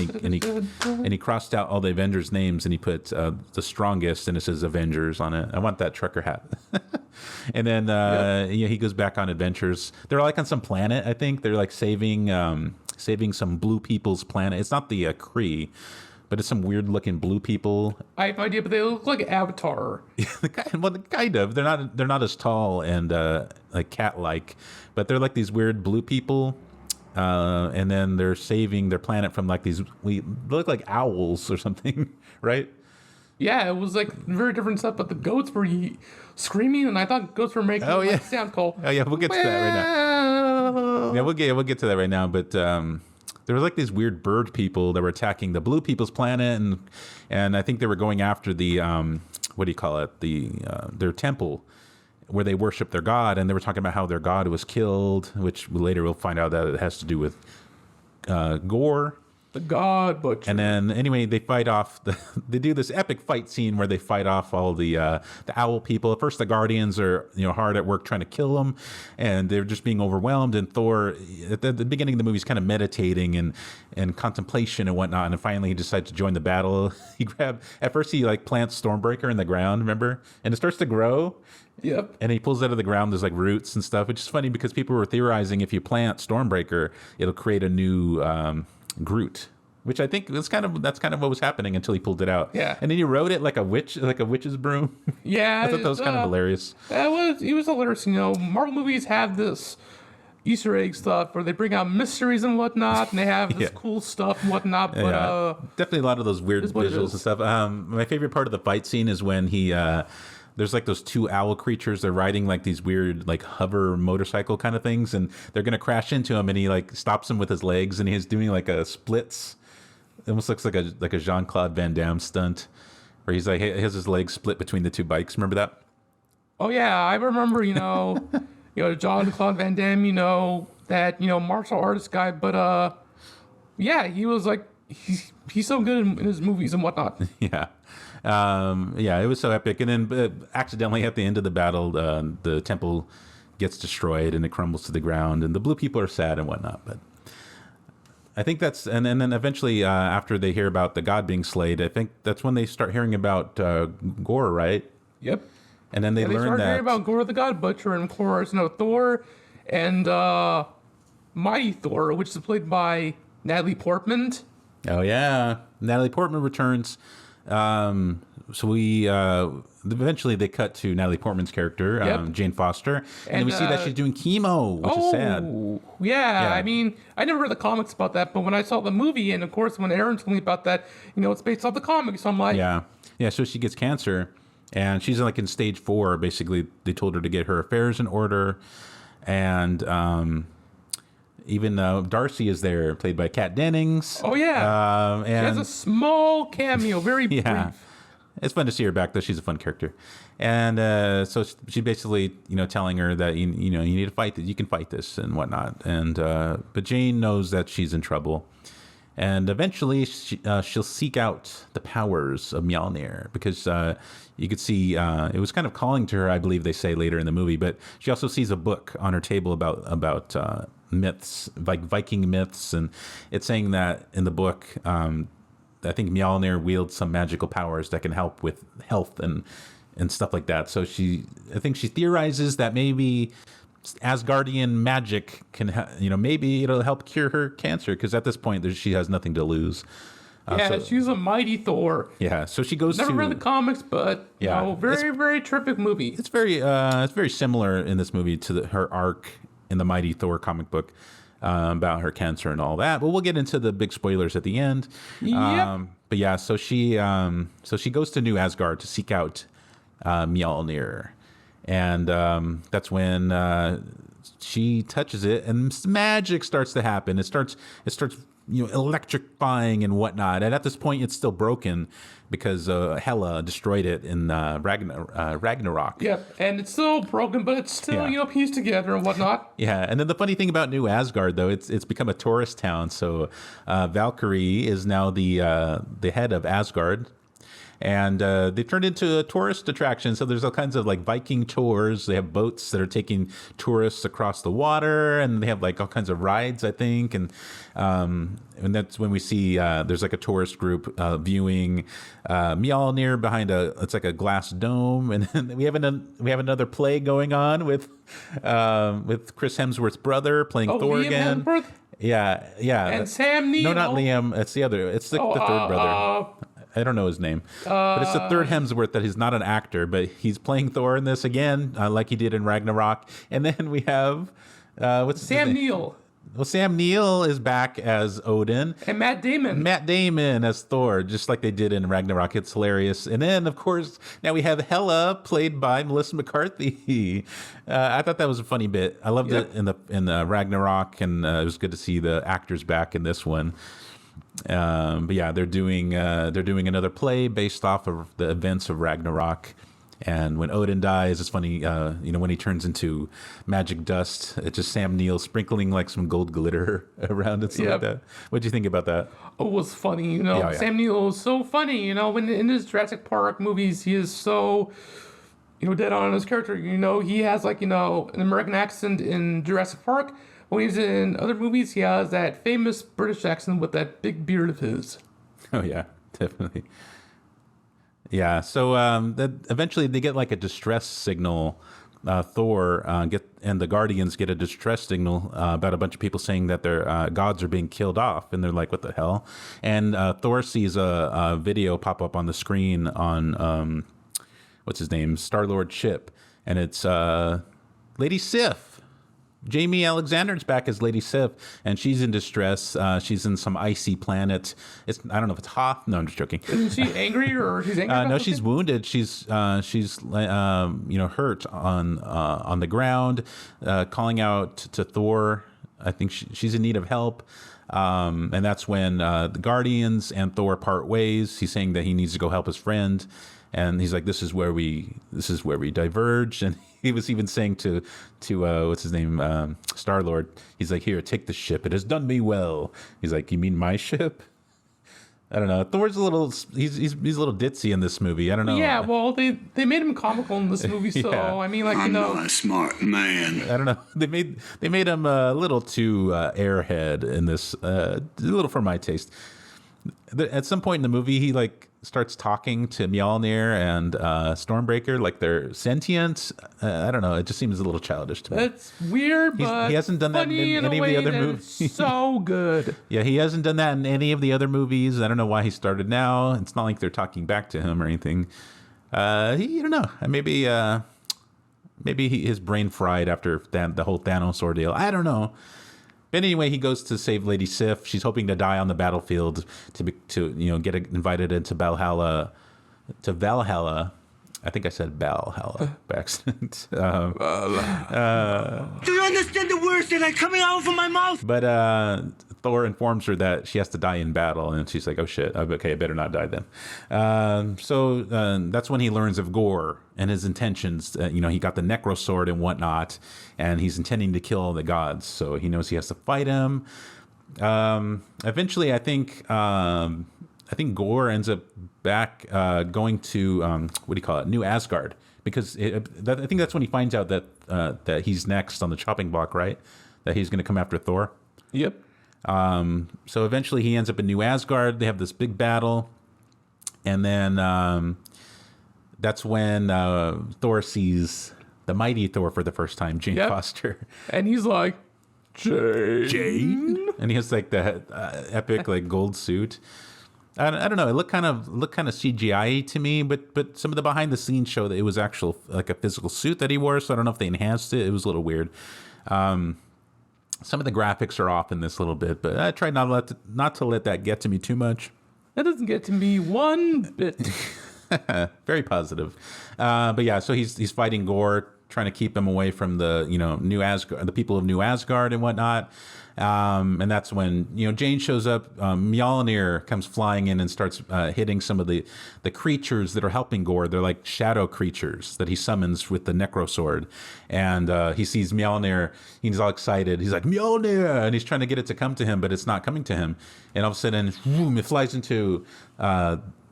S1: he crossed out all the Avengers names, and he put the strongest, and it says Avengers on it. I want that trucker hat. And then he goes back on adventures. They're on some planet. I think they're saving some blue people's planet. It's not the Kree, but it's some weird looking blue people.
S2: I have no idea, but they look like Avatar.
S1: Well, kind of. They're not as tall and cat like, but they're these weird blue people. And then they're saving their planet from these. They look like owls or something, right?
S2: Yeah, it was very different stuff, but the goats were screaming, and I thought goats were making sound call.
S1: Oh yeah, we'll get to that right now. Yeah, we'll get to that right now. But there were these weird bird people that were attacking the blue people's planet, and I think they were going after the what do you call it? Their temple where they worship their god, and they were talking about how their god was killed, which later we'll find out that it has to do with Gore.
S2: The God Butcher.
S1: And then anyway, they fight off. They do this epic fight scene where they fight off all the owl people. At first, the Guardians are hard at work trying to kill them, and they're just being overwhelmed. And Thor, at the beginning of the movie, is kind of meditating and contemplation and whatnot. And finally, he decides to join the battle. At first he plants Stormbreaker in the ground, remember, and it starts to grow.
S2: Yep.
S1: And he pulls out of the ground. There's roots and stuff, which is funny because people were theorizing if you plant Stormbreaker, it'll create a new Groot. which I think that's kind of what was happening until he pulled it out.
S2: Yeah.
S1: And then he rode it like a witch's broom.
S2: Yeah.
S1: I thought that was kind of hilarious.
S2: It was hilarious. Marvel movies have this Easter egg stuff where they bring out mysteries and whatnot, and they have this cool stuff and whatnot. But
S1: definitely a lot of those weird visuals and stuff. My favorite part of the fight scene is when he there's like those two owl creatures. They're riding like these weird like hover motorcycle kind of things, and they're gonna crash into him, and he like stops him with his legs, and he's doing like a splits. It almost looks like a Jean-Claude Van Damme stunt, where he's like he has his legs split between the two bikes. Remember that?
S2: Oh yeah, I remember. Jean-Claude Van Damme. That martial artist guy, but yeah, he was like he's so good in his movies and whatnot.
S1: Yeah. It was so epic. And then accidentally at the end of the battle, the temple gets destroyed and it crumbles to the ground, and the blue people are sad and whatnot. But I think and then eventually after they hear about the god being slayed, I think that's when they start hearing about Gore, right?
S2: Yep.
S1: And then they learn that
S2: hearing about Gore the God Butcher, and of course, Thor and Mighty Thor, which is played by Natalie Portman.
S1: Oh yeah, Natalie Portman returns. So we eventually they cut to Natalie Portman's character, Jane Foster, and then we see that she's doing chemo, which is sad.
S2: Yeah, I mean, I never read the comics about that, but when I saw the movie, and of course when Aaron told me about that, it's based off the comics, so I'm like,
S1: yeah. So she gets cancer, and she's like in stage 4. Basically, they told her to get her affairs in order, and even Darcy is there, played by Kat Dennings.
S2: Oh yeah, and she has a small cameo, very brief.
S1: It's fun to see her back, though. She's a fun character, and so she basically, telling her that you need to fight this, you can fight this and whatnot. And but Jane knows that she's in trouble, and eventually she'll seek out the powers of Mjolnir, because you could see it was kind of calling to her. I believe they say later in the movie, but she also sees a book on her table about myths, like Viking myths, and it's saying that in the book. I think Mjolnir wields some magical powers that can help with health and stuff like that. So I think she theorizes that maybe Asgardian magic can, maybe it'll help cure her cancer, because at this point she has nothing to lose.
S2: She's a mighty Thor.
S1: Yeah, so she goes
S2: Never read the comics, but very, very terrific movie.
S1: It's very similar in this movie to her arc in the Mighty Thor comic book. About her cancer and all that, but we'll get into the big spoilers at the end.
S2: Yep.
S1: But yeah, so she goes to New Asgard to seek out Mjolnir, and that's when she touches it, and magic starts to happen. It starts electrifying and whatnot. And at this point, it's still broken because Hela destroyed it in Ragnarok.
S2: Yep, and it's still broken, but it's still pieced together and whatnot.
S1: Yeah, and then the funny thing about New Asgard, though, it's become a tourist town. So Valkyrie is now the head of Asgard. And they turned into a tourist attraction. So there's all kinds of like Viking tours. They have boats that are taking tourists across the water, and they have like all kinds of rides, I think. And that's when we see there's like a tourist group viewing Mjolnir behind it's like a glass dome, and then we have another play going on with Chris Hemsworth's brother playing Thor
S2: Liam
S1: again.
S2: Hemsworth?
S1: Yeah.
S2: And Sam Neill.
S1: No, not Liam. It's the other. It's the third brother. I don't know his name, but it's the third Hemsworth that he's not an actor, but he's playing Thor in this again, like he did in Ragnarok. And then we have
S2: Sam Neill.
S1: Well, Sam Neill is back as Odin.
S2: And Matt Damon
S1: as Thor, just like they did in Ragnarok. It's hilarious. And then, of course, now we have Hela, played by Melissa McCarthy. I thought that was a funny bit. I loved it in the Ragnarok, and it was good to see the actors back in this one. But yeah, they're doing another play based off of the events of Ragnarok. And when Odin dies, it's funny, when he turns into magic dust, it's just Sam Neill sprinkling like some gold glitter around and stuff like that. What do you think about that?
S2: It was funny, Sam Neill is so funny, when in his Jurassic Park movies, he is so, dead on his character. He has like, an American accent in Jurassic Park. When he's in other movies, he has that famous British accent with that big beard of his.
S1: Oh, yeah, definitely. Yeah, so that eventually they get like a distress signal. Thor and the Guardians get a distress signal about a bunch of people saying that their gods are being killed off, and they're like, "What the hell?" And Thor sees a video pop up on the screen on what's his name, Star-Lord's ship, and it's Lady Sif. Jamie Alexander's back as Lady Sif, and she's in distress. She's in some icy planet. I don't know if it's Hoth. No, I'm just joking.
S2: Isn't she angry, or she's angry?
S1: No, she's wounded. She's hurt on the ground, calling out to Thor. I think she's in need of help. And that's when the Guardians and Thor part ways. He's saying that he needs to go help his friend. And he's like, this is where we diverge. And he was even saying to what's his name, Star-Lord, he's like, here, take the ship. It has done me well. He's like, you mean my ship? I don't know. Thor's he's a little ditzy in this movie. I don't know.
S2: Yeah, well, they made him comical in this movie, so
S1: Yeah.
S2: I mean, like,
S3: I'm not a smart man.
S1: I don't know. They made him a little too airhead in this, a little for my taste. At some point in the movie, he like starts talking to Mjolnir and Stormbreaker like they're sentient. I don't know. It just seems a little childish to me.
S2: That's weird, but
S1: he hasn't done that in any of the other movies.
S2: So good.
S1: Yeah, he hasn't done that in any of the other movies. I don't know why he started now. It's not like they're talking back to him or anything. I don't know. Maybe his brain fried after the whole Thanos ordeal. I don't know. But anyway, he goes to save Lady Sif. She's hoping to die on the battlefield to get invited into Valhalla. I think I said Valhalla by accident.
S3: Do you understand the words that are coming out from my mouth?
S1: But Thor informs her that she has to die in battle, and she's like, "Oh shit! Okay, I better not die then." So that's when he learns of Gore and his intentions. He got the Necro Sword and whatnot, and he's intending to kill the gods. So he knows he has to fight him. Eventually, I think Gore ends up back going to New Asgard, because I think that's when he finds out that he's next on the chopping block, right? That he's going to come after Thor.
S2: Yep.
S1: So eventually he ends up in New Asgard. They have this big battle, and then that's when Thor sees the mighty Thor for the first time, Jane Foster,
S2: and he's like, Jane,
S1: and he has like the epic like gold suit. I don't know. It looked kind of CGI to me, but some of the behind the scenes show that it was actual like a physical suit that he wore. So I don't know if they enhanced it. It was a little weird. Some of the graphics are off in this a little bit, but I tried not to let that get to me too much.
S2: That doesn't get to me one bit.
S1: Very positive. But yeah, so he's fighting Gore, trying to keep him away from the New Asgard, the people of New Asgard and whatnot. And that's when Jane shows up. Mjolnir comes flying in and starts hitting some of the creatures that are helping Gore. They're like shadow creatures that he summons with the Necro Sword. And he sees Mjolnir. He's all excited. He's like, Mjolnir! And he's trying to get it to come to him, but it's not coming to him. And all of a sudden, boom, it flies into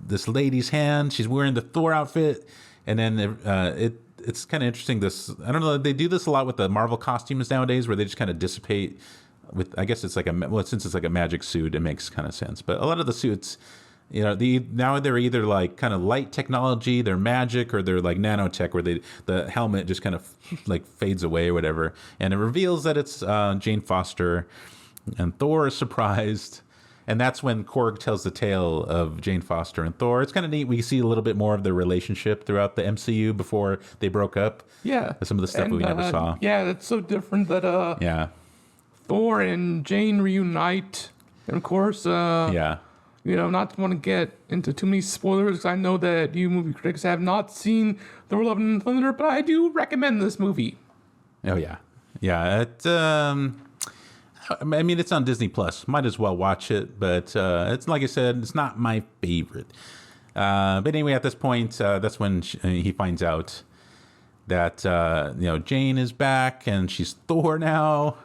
S1: this lady's hand. She's wearing the Thor outfit. And then it's kind of interesting. I don't know. They do this a lot with the Marvel costumes nowadays, where they just kind of dissipate. I guess it's like since it's like a magic suit, it makes kind of sense. But a lot of the suits, now they're either like kind of light technology, they're magic, or they're like nanotech, where the helmet just kind of like fades away or whatever, and it reveals that it's Jane Foster, and Thor is surprised. And that's when Korg tells the tale of Jane Foster and Thor. It's kind of neat. We see a little bit more of their relationship throughout the MCU before they broke up.
S2: Yeah.
S1: Some of the stuff we never saw.
S2: Yeah, that's so different that
S1: yeah.
S2: Thor and Jane reunite. And of course, not to want to get into too many spoilers, because I know that you movie critics have not seen Thor Love and Thunder, but I do recommend this movie.
S1: Oh, yeah. Yeah, it's on Disney Plus. Might as well watch it, but it's like I said, it's not my favorite. But anyway, at this point, that's when he finds out that Jane is back and she's Thor now.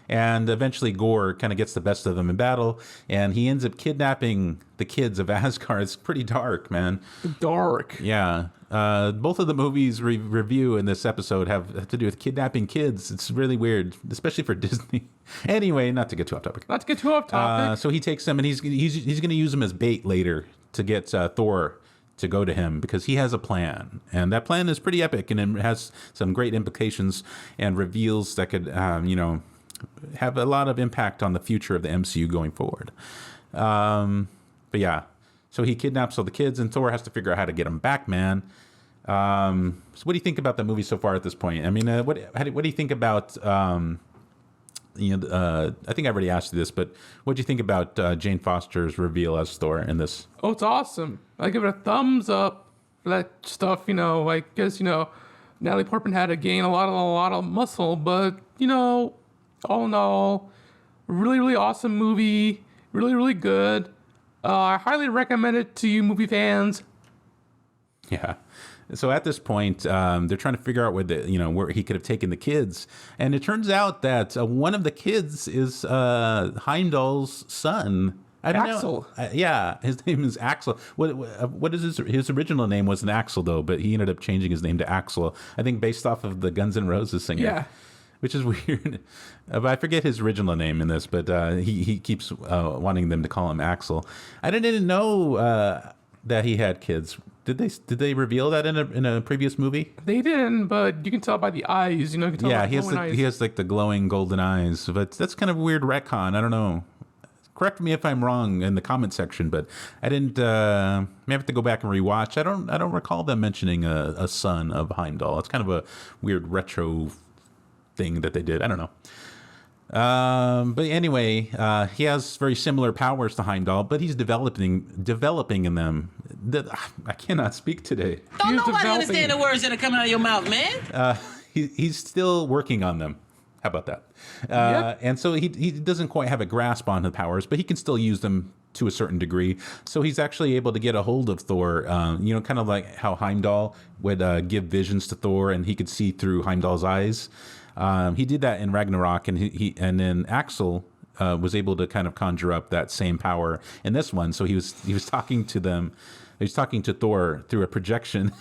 S1: And eventually Gore kind of gets the best of them in battle, and he ends up kidnapping the kids of Asgard. It's pretty dark, man.
S2: Dark.
S1: Yeah. Both of the movies review in this episode have to do with kidnapping kids. It's really weird, especially for Disney. Anyway, not to get too off topic.
S2: So
S1: he takes them, and he's going to use them as bait later to get Thor to go to him because he has a plan, and that plan is pretty epic, and it has some great implications and reveals that could, have a lot of impact on the future of the MCU going forward. But yeah, so he kidnaps all the kids, and Thor has to figure out how to get them back, man. So what do you think about the movie so far at this point? I mean, what do you think about, I think I already asked you this, but what do you think about Jane Foster's reveal as Thor in this?
S2: Oh, it's awesome. I give it a thumbs up for that stuff, I guess, Natalie Portman had to gain a lot of muscle, but, all in all, really, really awesome movie. Really, really good. I highly recommend it to you movie fans.
S1: Yeah. So at this point, they're trying to figure out where he could have taken the kids, and it turns out that one of the kids is Heimdall's son. I don't
S2: Axel.
S1: know. Yeah, his name is Axel. What is his original name wasn't Axel though, but he ended up changing his name to Axel. I think based off of the Guns N' Roses singer.
S2: Yeah.
S1: Which is weird. But I forget his original name in this, but he keeps wanting them to call him Axel. I didn't know that he had kids. Did they reveal that in a previous movie?
S2: They didn't, but you can tell by the eyes. You can tell.
S1: Yeah, he has like the glowing golden eyes. But that's kind of a weird retcon. I don't know. Correct me if I'm wrong in the comment section, but I didn't. May have to go back and rewatch. I don't recall them mentioning a son of Heimdall. It's kind of a weird retro thing that they did. I don't know. But anyway, he has very similar powers to Heimdall, but he's developing in them. I cannot speak today.
S5: Don't nobody understand the words that are coming out of your mouth, man.
S1: He's still working on them. How about that?
S2: Yep.
S1: And so he doesn't quite have a grasp on the powers, but he can still use them to a certain degree. So he's actually able to get a hold of Thor, kind of like how Heimdall would give visions to Thor, and he could see through Heimdall's eyes. He did that in Ragnarok, and and then Axel was able to kind of conjure up that same power in this one. So he was talking to them. He was talking to Thor through a projection.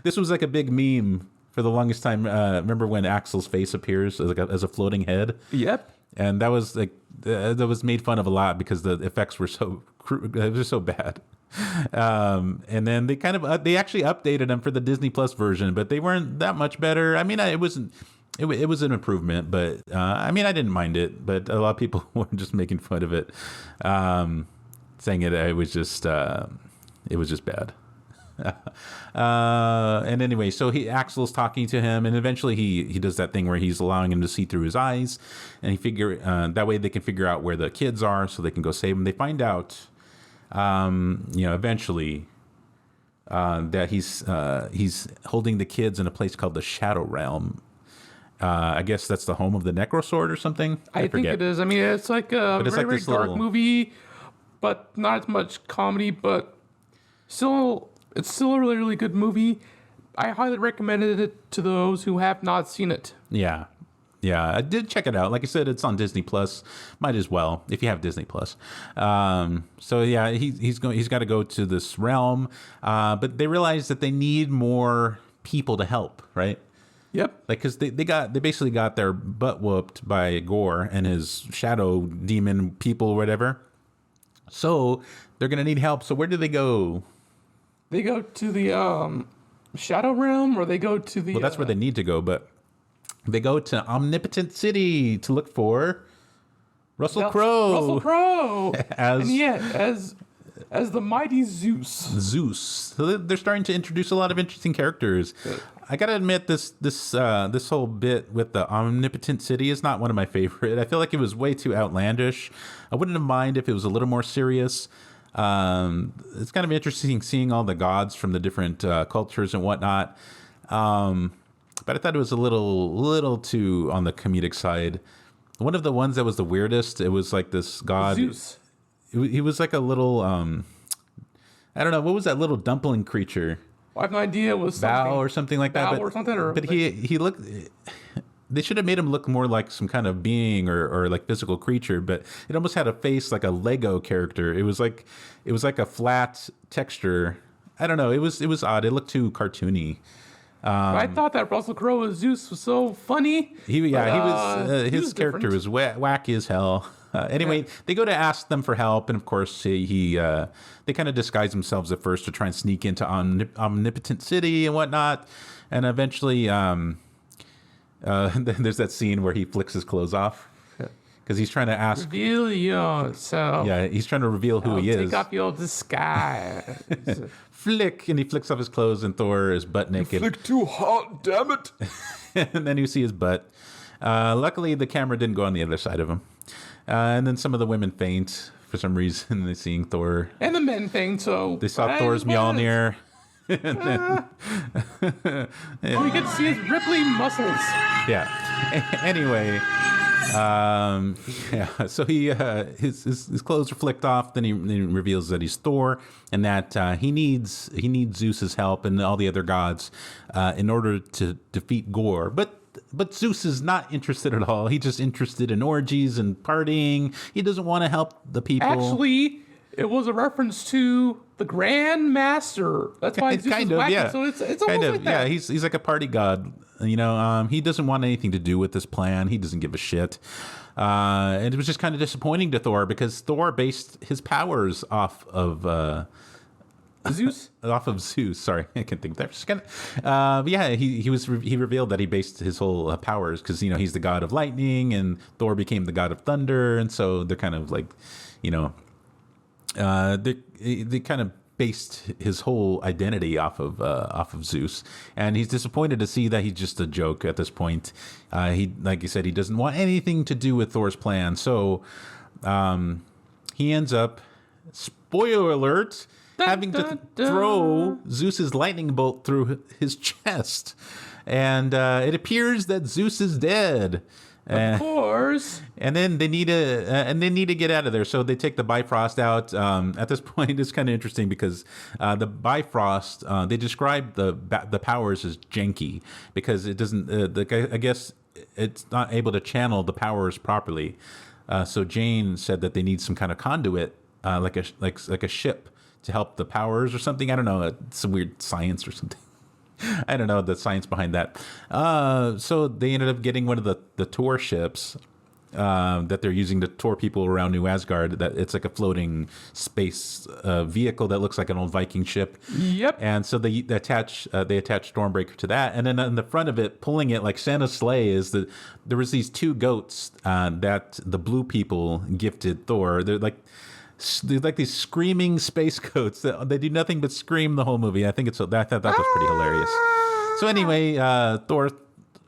S1: This was like a big meme for the longest time. Remember when Axel's face appears as a floating head?
S2: Yep.
S1: And that was that was made fun of a lot because the effects were so bad. And then they actually updated them for the Disney Plus version, but they weren't that much better. I mean, it was an improvement, but I didn't mind it, but a lot of people were just making fun of it, saying it was just bad. And anyway, so Axel's talking to him, and eventually he does that thing where he's allowing him to see through his eyes, and that way they can figure out where the kids are so they can go save them. They find out, eventually, that he's holding the kids in a place called the Shadow Realm. I guess that's the home of the Necrosword or something.
S2: I think it is. I mean, it's like a very dark movie, but not as much comedy, but it's still a really, really good movie. I highly recommended it to those who have not seen it.
S1: Yeah. I did check it out. Like I said, it's on Disney Plus. Might as well if you have Disney Plus. So yeah, he's got to go to this realm, but they realize that they need more people to help, right?
S2: Yep.
S1: Like, because they basically got their butt whooped by Gore and his shadow demon people or whatever. So they're gonna need help. So where do they go?
S2: They go to the Shadow Realm, or they go to the.
S1: Well, that's where they need to go, but they go to Omnipotent City to look for Russell Crowe.
S2: Russell Crowe, as the mighty Zeus.
S1: So they're starting to introduce a lot of interesting characters. I gotta admit, this whole bit with the Omnipotent City is not one of my favorite. I feel like it was way too outlandish. I wouldn't have minded if it was a little more serious. It's kind of interesting seeing all the gods from the different cultures and whatnot. But I thought it was a little too on the comedic side. One of the ones that was the weirdest, it was like this god.
S2: Zeus.
S1: He was like a little, I don't know, what was that little dumpling creature?
S2: I have no idea. It was
S1: Bao or something like that. But he looked. They should have made him look more like some kind of being or like physical creature, but it almost had a face like a Lego character. It was like a flat texture. I don't know. It was odd. It looked too cartoony.
S2: I thought that Russell Crowe as Zeus was so funny.
S1: His character was wacky as hell. Anyway, they go to ask them for help, and of course, they kind of disguise themselves at first to try and sneak into Omnipotent City and whatnot, and eventually, there's that scene where he flicks his clothes off because he's trying to ask.
S2: Reveal yourself.
S1: Yeah, he's trying to reveal who he is.
S2: Take off your disguise.
S1: Flick, and he flicks off his clothes, and Thor is butt naked.
S6: Flick too hot, damn it!
S1: And then you see his butt. Luckily, the camera didn't go on the other side of him. And then some of the women faint for some reason. They're seeing Thor.
S2: And the men faint, so...
S1: They saw Thor's Mjolnir. And then,
S2: you get to see his rippling muscles.
S1: Yeah. Anyway, so he his clothes are flicked off. Then he reveals that he's Thor, and that he needs Zeus's help and all the other gods in order to defeat Gore. But Zeus is not interested at all. He's just interested in orgies and partying. He doesn't want to help the people.
S2: Actually, it was a reference to the Grand Master. That's why Zeus is wacky.
S1: Yeah.
S2: So it's almost like that.
S1: Yeah, he's like a party god. You know, he doesn't want anything to do with this plan. He doesn't give a shit. And it was just kind of disappointing to Thor because Thor based his powers off of
S2: Zeus.
S1: Off of Zeus. Sorry, I can't think of that. Just he revealed that he based his whole powers because he's the god of lightning and Thor became the god of thunder, and so they're kind of like, they kind of based his whole identity off of Zeus, and he's disappointed to see that he's just a joke at this point. He, like you said, he doesn't want anything to do with Thor's plan, so he ends up, spoiler alert, having to throw Zeus's lightning bolt through his chest, and it appears that Zeus is dead.
S2: Of course.
S1: And then they need to get out of there, so they take the Bifrost out. At this point, it's kind of interesting because the Bifrost, they describe the powers as janky because it doesn't. I guess it's not able to channel the powers properly. So Jane said that they need some kind of conduit, like a ship, to help the powers or something. I don't know. It's some weird science or something. I don't know the science behind that. So they ended up getting one of the tour ships that they're using to tour people around New Asgard. That it's like a floating space vehicle that looks like an old Viking ship.
S2: Yep.
S1: And so they attach Stormbreaker to that, and then in the front of it, pulling it like Santa's sleigh, is there was these two goats that the blue people gifted Thor. They're like these screaming space goats that they do nothing but scream the whole movie. I thought that was pretty hilarious. So anyway, Thor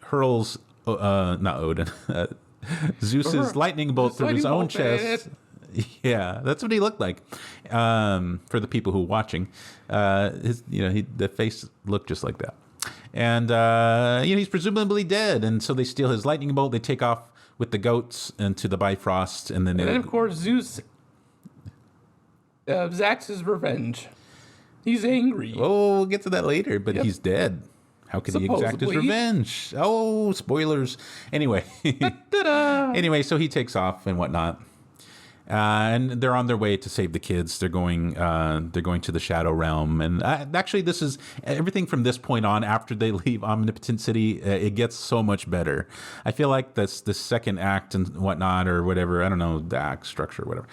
S1: hurls not Odin, Zeus's lightning bolt through his own chest. Yeah, that's what he looked like. For the people who are watching, the face looked just like that. And he's presumably dead, and so they steal his lightning bolt. They take off with the goats into the Bifrost, and then
S2: of course Zeus exacts his revenge. He's angry.
S1: Oh, we'll get to that later, but he's dead. How could he exact his revenge? Oh, spoilers. Anyway. Anyway, so he takes off and whatnot. And they're on their way to save the kids. They're going to the Shadow Realm. And actually, this is everything from this point on. After they leave Omnipotent City, it gets so much better. I feel like the second act and whatnot, or whatever, I don't know, the act structure, whatever.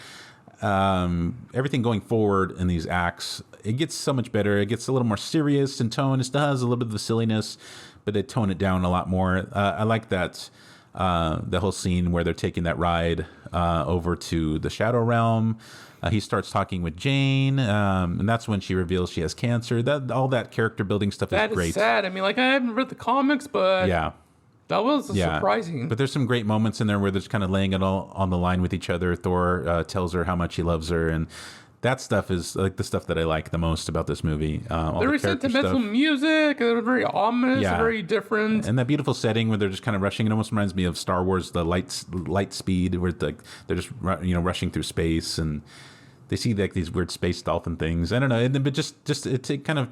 S1: Everything going forward in these acts, it gets so much better. It gets a little more serious in tone. It still has a little bit of the silliness, but they tone it down a lot more. I like that the whole scene where they're taking that ride over to the Shadow Realm. He starts talking with Jane, and that's when she reveals she has cancer. All that character building stuff is great.
S2: That is sad. I mean, like, I haven't read the comics, but
S1: yeah.
S2: That was surprising.
S1: But there's some great moments in there where they're just kind of laying it all on the line with each other. Thor tells her how much he loves her, and that stuff is like the stuff that I like the most about this movie.
S2: Very sentimental music, and very ominous, very different.
S1: And that beautiful setting where they're just kind of rushing. It almost reminds me of Star Wars, the light speed, where they're just rushing through space, and they see like these weird space dolphin things. I don't know, but just it kind of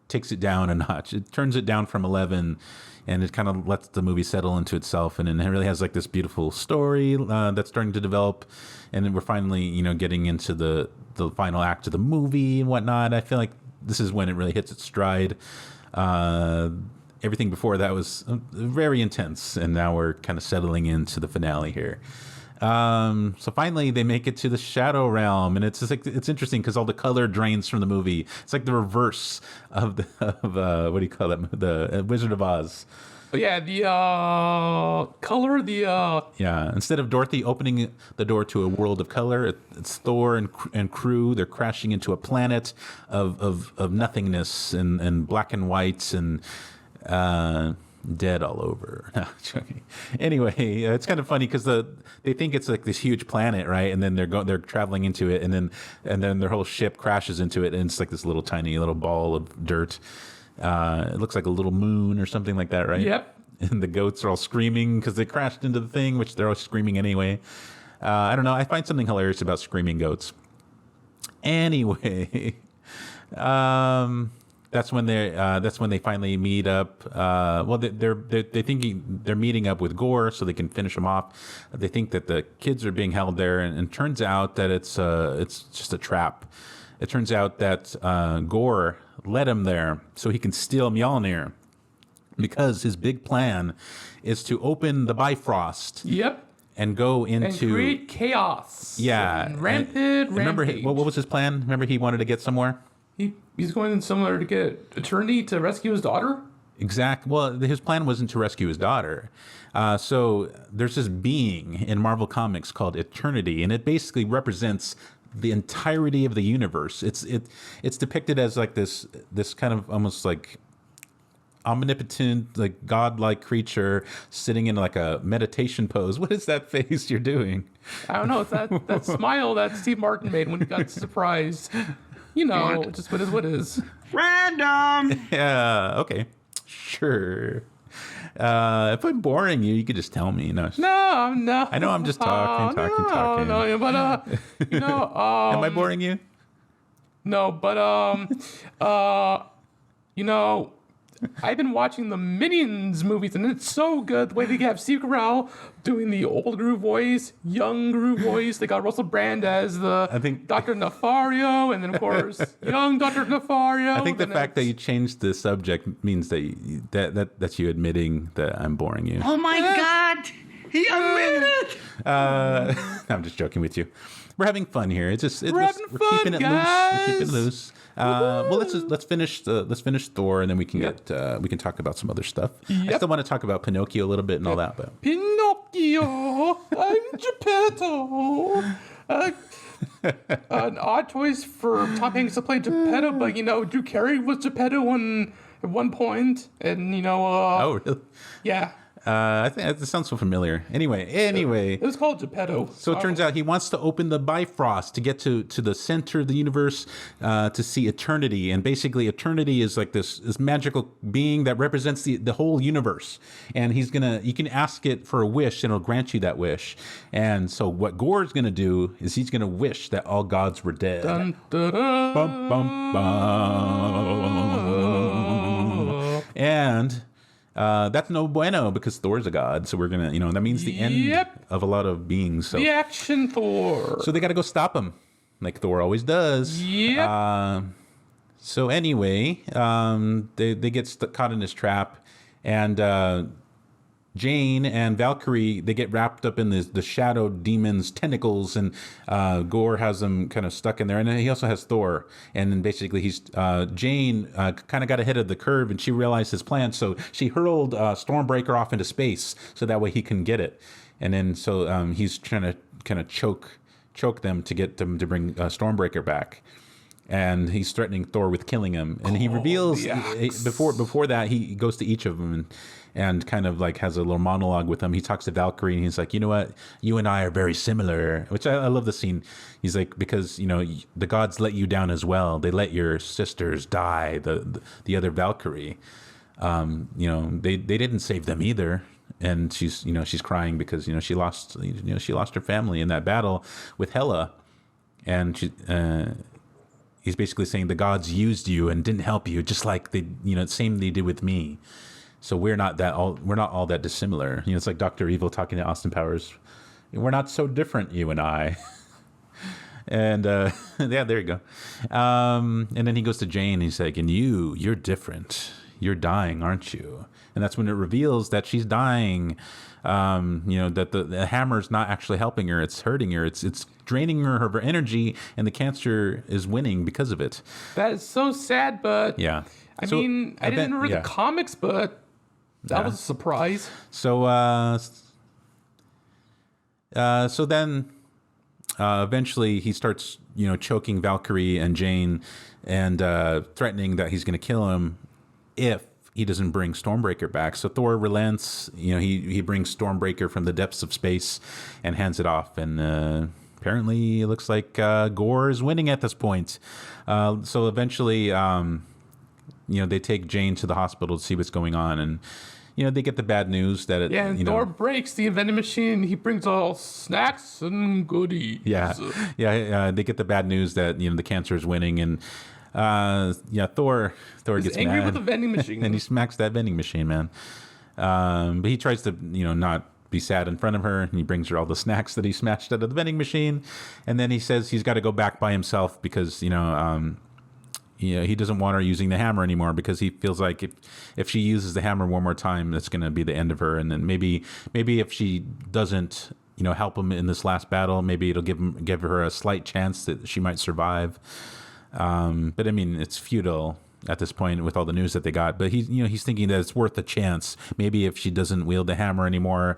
S1: takes it down a notch. It turns it down from 11. And it kind of lets the movie settle into itself, and it really has like this beautiful story that's starting to develop. And then we're finally, getting into the final act of the movie and whatnot. I feel like this is when it really hits its stride. Everything before that was very intense, and now we're kind of settling into the finale here. So finally they make it to the shadow realm, and it's just like, it's interesting because all the color drains from the movie. It's like the reverse of what do you call that? The Wizard of Oz.
S2: Yeah, the color,
S1: Yeah, instead of Dorothy opening the door to a world of color, it's Thor and crew. They're crashing into a planet of nothingness and black and whites and dead all over. No, joking. Anyway, it's kind of funny because they think it's like this huge planet, right? And then they're traveling into it, and then their whole ship crashes into it, and it's like this little tiny little ball of dirt. It looks like a little moon or something like that, right?
S2: Yep.
S1: And the goats are all screaming because they crashed into the thing, which they're all screaming anyway. I don't know. I find something hilarious about screaming goats. Anyway, that's when they finally meet up. Well, they're thinking they're meeting up with Gore so they can finish him off. They think that the kids are being held there, and turns out that it's just a trap. It turns out that Gore led him there so he can steal Mjolnir, because his big plan is to open the Bifrost.
S2: Yep.
S1: And go into...
S2: And create chaos.
S1: Yeah.
S2: And rampage.
S1: Remember, what was his plan? Remember he wanted to get somewhere?
S2: He's going somewhere to get Eternity to rescue his daughter?
S1: Exact. Well, his plan wasn't to rescue his daughter. So there's this being in Marvel Comics called Eternity, and it basically represents the entirety of the universe. It's depicted as like this kind of almost like omnipotent, like godlike creature sitting in like a meditation pose. What is that face you're doing?
S2: I don't know. It's that smile that Steve Martin made when he got surprised. You know, just what is.
S5: Random.
S1: Yeah. Okay. Sure. If I'm boring you, you could just tell me. No.
S2: I
S1: know I'm just talking.
S2: No, but you know,
S1: am I boring you?
S2: No, but you know, I've been watching the Minions movies, and it's so good. The way they have Steve Carell doing the old Gru voice, young Gru voice. They got Russell Brand as Dr. Nefario, and then of course young Dr. Nefario.
S1: I think the fact that you changed the subject means that that's you admitting that I'm boring you.
S5: Oh my God, he admitted it.
S1: I'm just joking with you. We're having fun here. We're keeping it
S2: guys.
S1: loose. We're keeping it loose. Well, let's finish Thor, and then we can we can talk about some other stuff.
S2: Yep.
S1: I still want to talk about Pinocchio a little bit and all that, but
S2: Pinocchio, I'm Geppetto. An odd choice for Tom Hanks to play Geppetto, but you know, Drew Carey was Geppetto at one point, and you know,
S1: oh really?
S2: Yeah.
S1: I think that sounds so familiar. Anyway,
S2: it was called Geppetto.
S1: So it turns out he wants to open the Bifrost to get to the center of the universe, to see eternity. And basically, eternity is like this magical being that represents the whole universe. And you can ask it for a wish, and it'll grant you that wish. And so what Gore's gonna do is he's gonna wish that all gods were dead.
S2: Dun, dun, dun.
S1: Bum, bum, bum. And that's no bueno because Thor's a god, so we're gonna, that means the end of a lot of beings. So
S2: the action Thor.
S1: So they got to go stop him, like Thor always does.
S2: Yep.
S1: So anyway, they get caught in this trap, and Jane and Valkyrie, they get wrapped up in the shadow demon's tentacles, and Gore has them kind of stuck in there, and then he also has Thor, and then basically Jane kind of got ahead of the curve, and she realized his plan, so she hurled Stormbreaker off into space so that way he can get it, and then so he's trying to kind of choke them to get them to bring Stormbreaker back. And he's threatening Thor with killing him, and he reveals before that he goes to each of them and kind of like has a little monologue with them. He talks to Valkyrie, and he's like, you know what, you and I are very similar, which I love the scene. He's like, because the gods let you down as well. They let your sisters die. The other Valkyrie, they didn't save them either. And she's crying because she lost her family in that battle with Hela, and he's basically saying the gods used you and didn't help you, just like same they did with me. So we're not all that dissimilar. It's like Dr. Evil talking to Austin Powers. We're not so different, you and I. And yeah, there you go. And then he goes to Jane. And he's like, and you're different. you're dying, aren't you? And that's when it reveals that she's dying. That the hammer's not actually helping her; it's hurting her. It's draining her of her energy, and the cancer is winning because of it.
S2: That is so sad, but
S1: yeah.
S2: I didn't read the comics, but that was a surprise.
S1: So then eventually he starts, choking Valkyrie and Jane and threatening that he's going to kill him if he doesn't bring Stormbreaker back. So Thor relents. He brings Stormbreaker from the depths of space and hands it off. And apparently it looks like Gore is winning at this point. So eventually, they take Jane to the hospital to see what's going on. And they get the bad news that
S2: Thor breaks the vending machine. He brings all snacks and goodies.
S1: They get the bad news that the cancer is winning, and Thor gets
S2: angry
S1: mad
S2: with the vending machine,
S1: and he smacks that vending machine, man. But he tries to not be sad in front of her, and he brings her all the snacks that he smashed out of the vending machine, and then he says he's got to go back by himself because he doesn't want her using the hammer anymore, because he feels like if she uses the hammer one more time, that's going to be the end of her. And then maybe if she doesn't, help him in this last battle, maybe it'll give her a slight chance that she might survive. But I mean, it's futile at this point with all the news that they got. But he's thinking that it's worth a chance. Maybe if she doesn't wield the hammer anymore,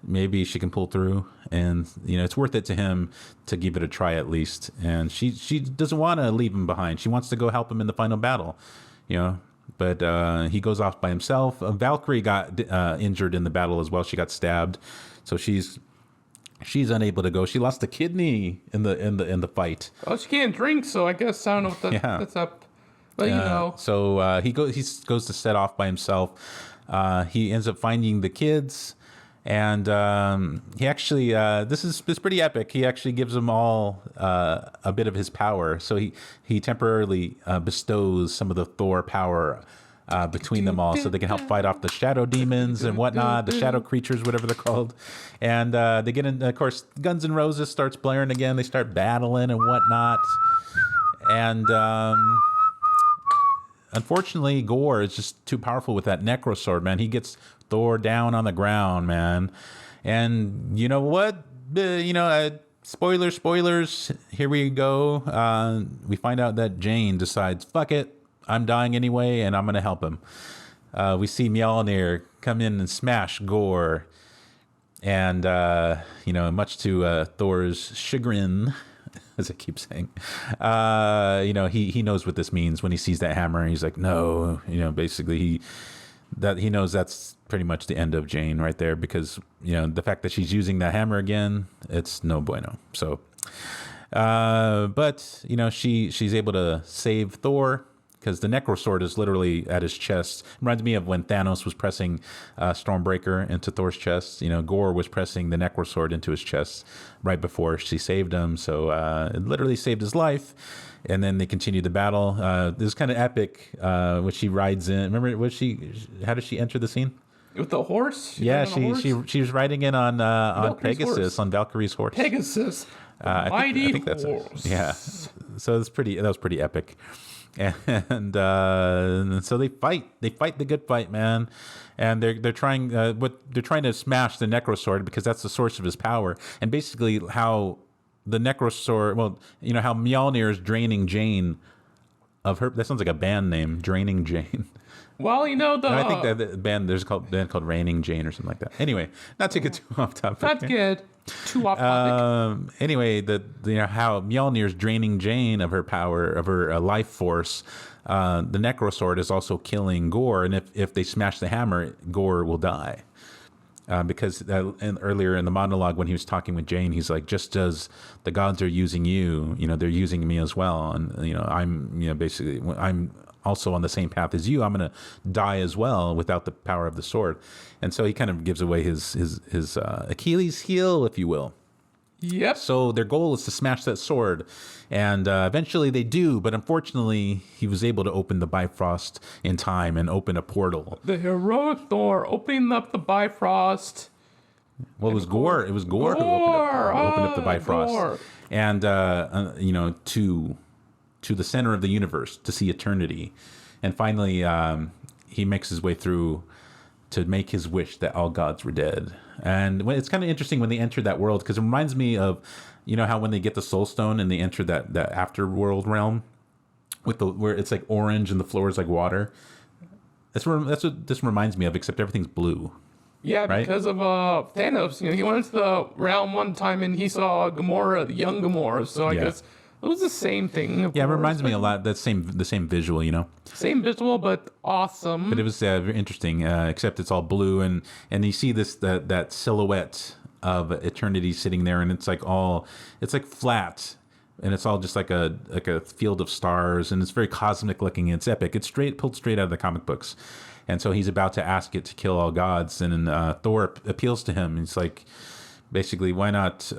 S1: maybe she can pull through, and it's worth it to him to give it a try at least. And she doesn't want to leave him behind. She wants to go help him in the final battle, But he goes off by himself. Valkyrie got injured in the battle as well. She got stabbed, so she's unable to go. She lost a kidney in the fight.
S2: Oh, she can't drink, so I guess I don't know what that's up. But
S1: So he goes to set off by himself. He ends up finding the kids. And he actually, this is pretty epic. He actually gives them all a bit of his power. So he temporarily bestows some of the Thor power between them all, so they can help fight off the shadow demons and whatnot, the shadow creatures, whatever they're called. And they get in, of course, Guns N' Roses starts blaring again. They start battling and whatnot. And unfortunately, Gore is just too powerful with that necro sword, man. He gets Thor down on the ground, man. And you know what? Spoilers. Here we go. We find out that Jane decides, fuck it, I'm dying anyway, and I'm going to help him. We see Mjolnir come in and smash Gore. And, much to Thor's chagrin, as I keep saying, he knows what this means when he sees that hammer. He's like, no, basically he knows that's pretty much the end of Jane right there, because the fact that she's using that hammer again, it's no bueno. So, but she's able to save Thor, because the necro sword is literally at his chest. It reminds me of when Thanos was pressing Stormbreaker into Thor's chest. Gore was pressing the necro sword into his chest right before she saved him. So it literally saved his life. And then they continued the battle. This is kind of epic, when she rides in. Remember, how did she enter the scene?
S2: With the horse?
S1: She was riding in on Pegasus, horse. On Valkyrie's horse.
S2: Pegasus,
S1: I think that's
S2: horse.
S1: Yeah. So that was pretty epic. And so they fight. They fight the good fight, man. And they're trying to smash the necro sword, because that's the source of his power. And basically how the necro sword, how Mjolnir is draining Jane of her. That sounds like a band name, Draining Jane.
S2: Well,
S1: I think that the band, there's a band called Raining Jane or something like that. Anyway, not to get too off topic.
S2: That's good. Too off topic.
S1: Anyway, how Mjolnir's draining Jane of her power, of her life force. The necro sword is also killing Gore, and if they smash the hammer, Gore will die. Because earlier in the monologue, when he was talking with Jane, he's like, just as the gods are using you, they're using me as well. And, I'm also on the same path as you. I'm going to die as well without the power of the sword. And so he kind of gives away his Achilles heel, if you will.
S2: Yep.
S1: So their goal is to smash that sword, and eventually they do. But unfortunately, he was able to open the Bifrost in time and open a portal.
S2: The heroic Thor opening up the Bifrost.
S1: Well, it was Gore. It was Gore who opened up the Bifrost,
S2: Gore.
S1: And to the center of the universe, to see eternity. And finally, he makes his way through to make his wish that all gods were dead. And it's kind of interesting when they enter that world, because it reminds me of, how when they get the Soul Stone and they enter that afterworld realm with where it's like orange and the floor is like water. That's what this reminds me of, except everything's blue.
S2: Yeah,
S1: right?
S2: Because of Thanos. He went into the realm one time and he saw Gamora, the young Gamora. So I guess it was the same thing.
S1: It reminds me a lot. The same visual,
S2: Same visual, but awesome.
S1: But it was very interesting. Except it's all blue, and you see that silhouette of eternity sitting there, and it's like flat, and it's all just like a field of stars, and it's very cosmic looking. It's epic. It's pulled straight out of the comic books. And so he's about to ask it to kill all gods, and Thor appeals to him. He's like, basically, why not?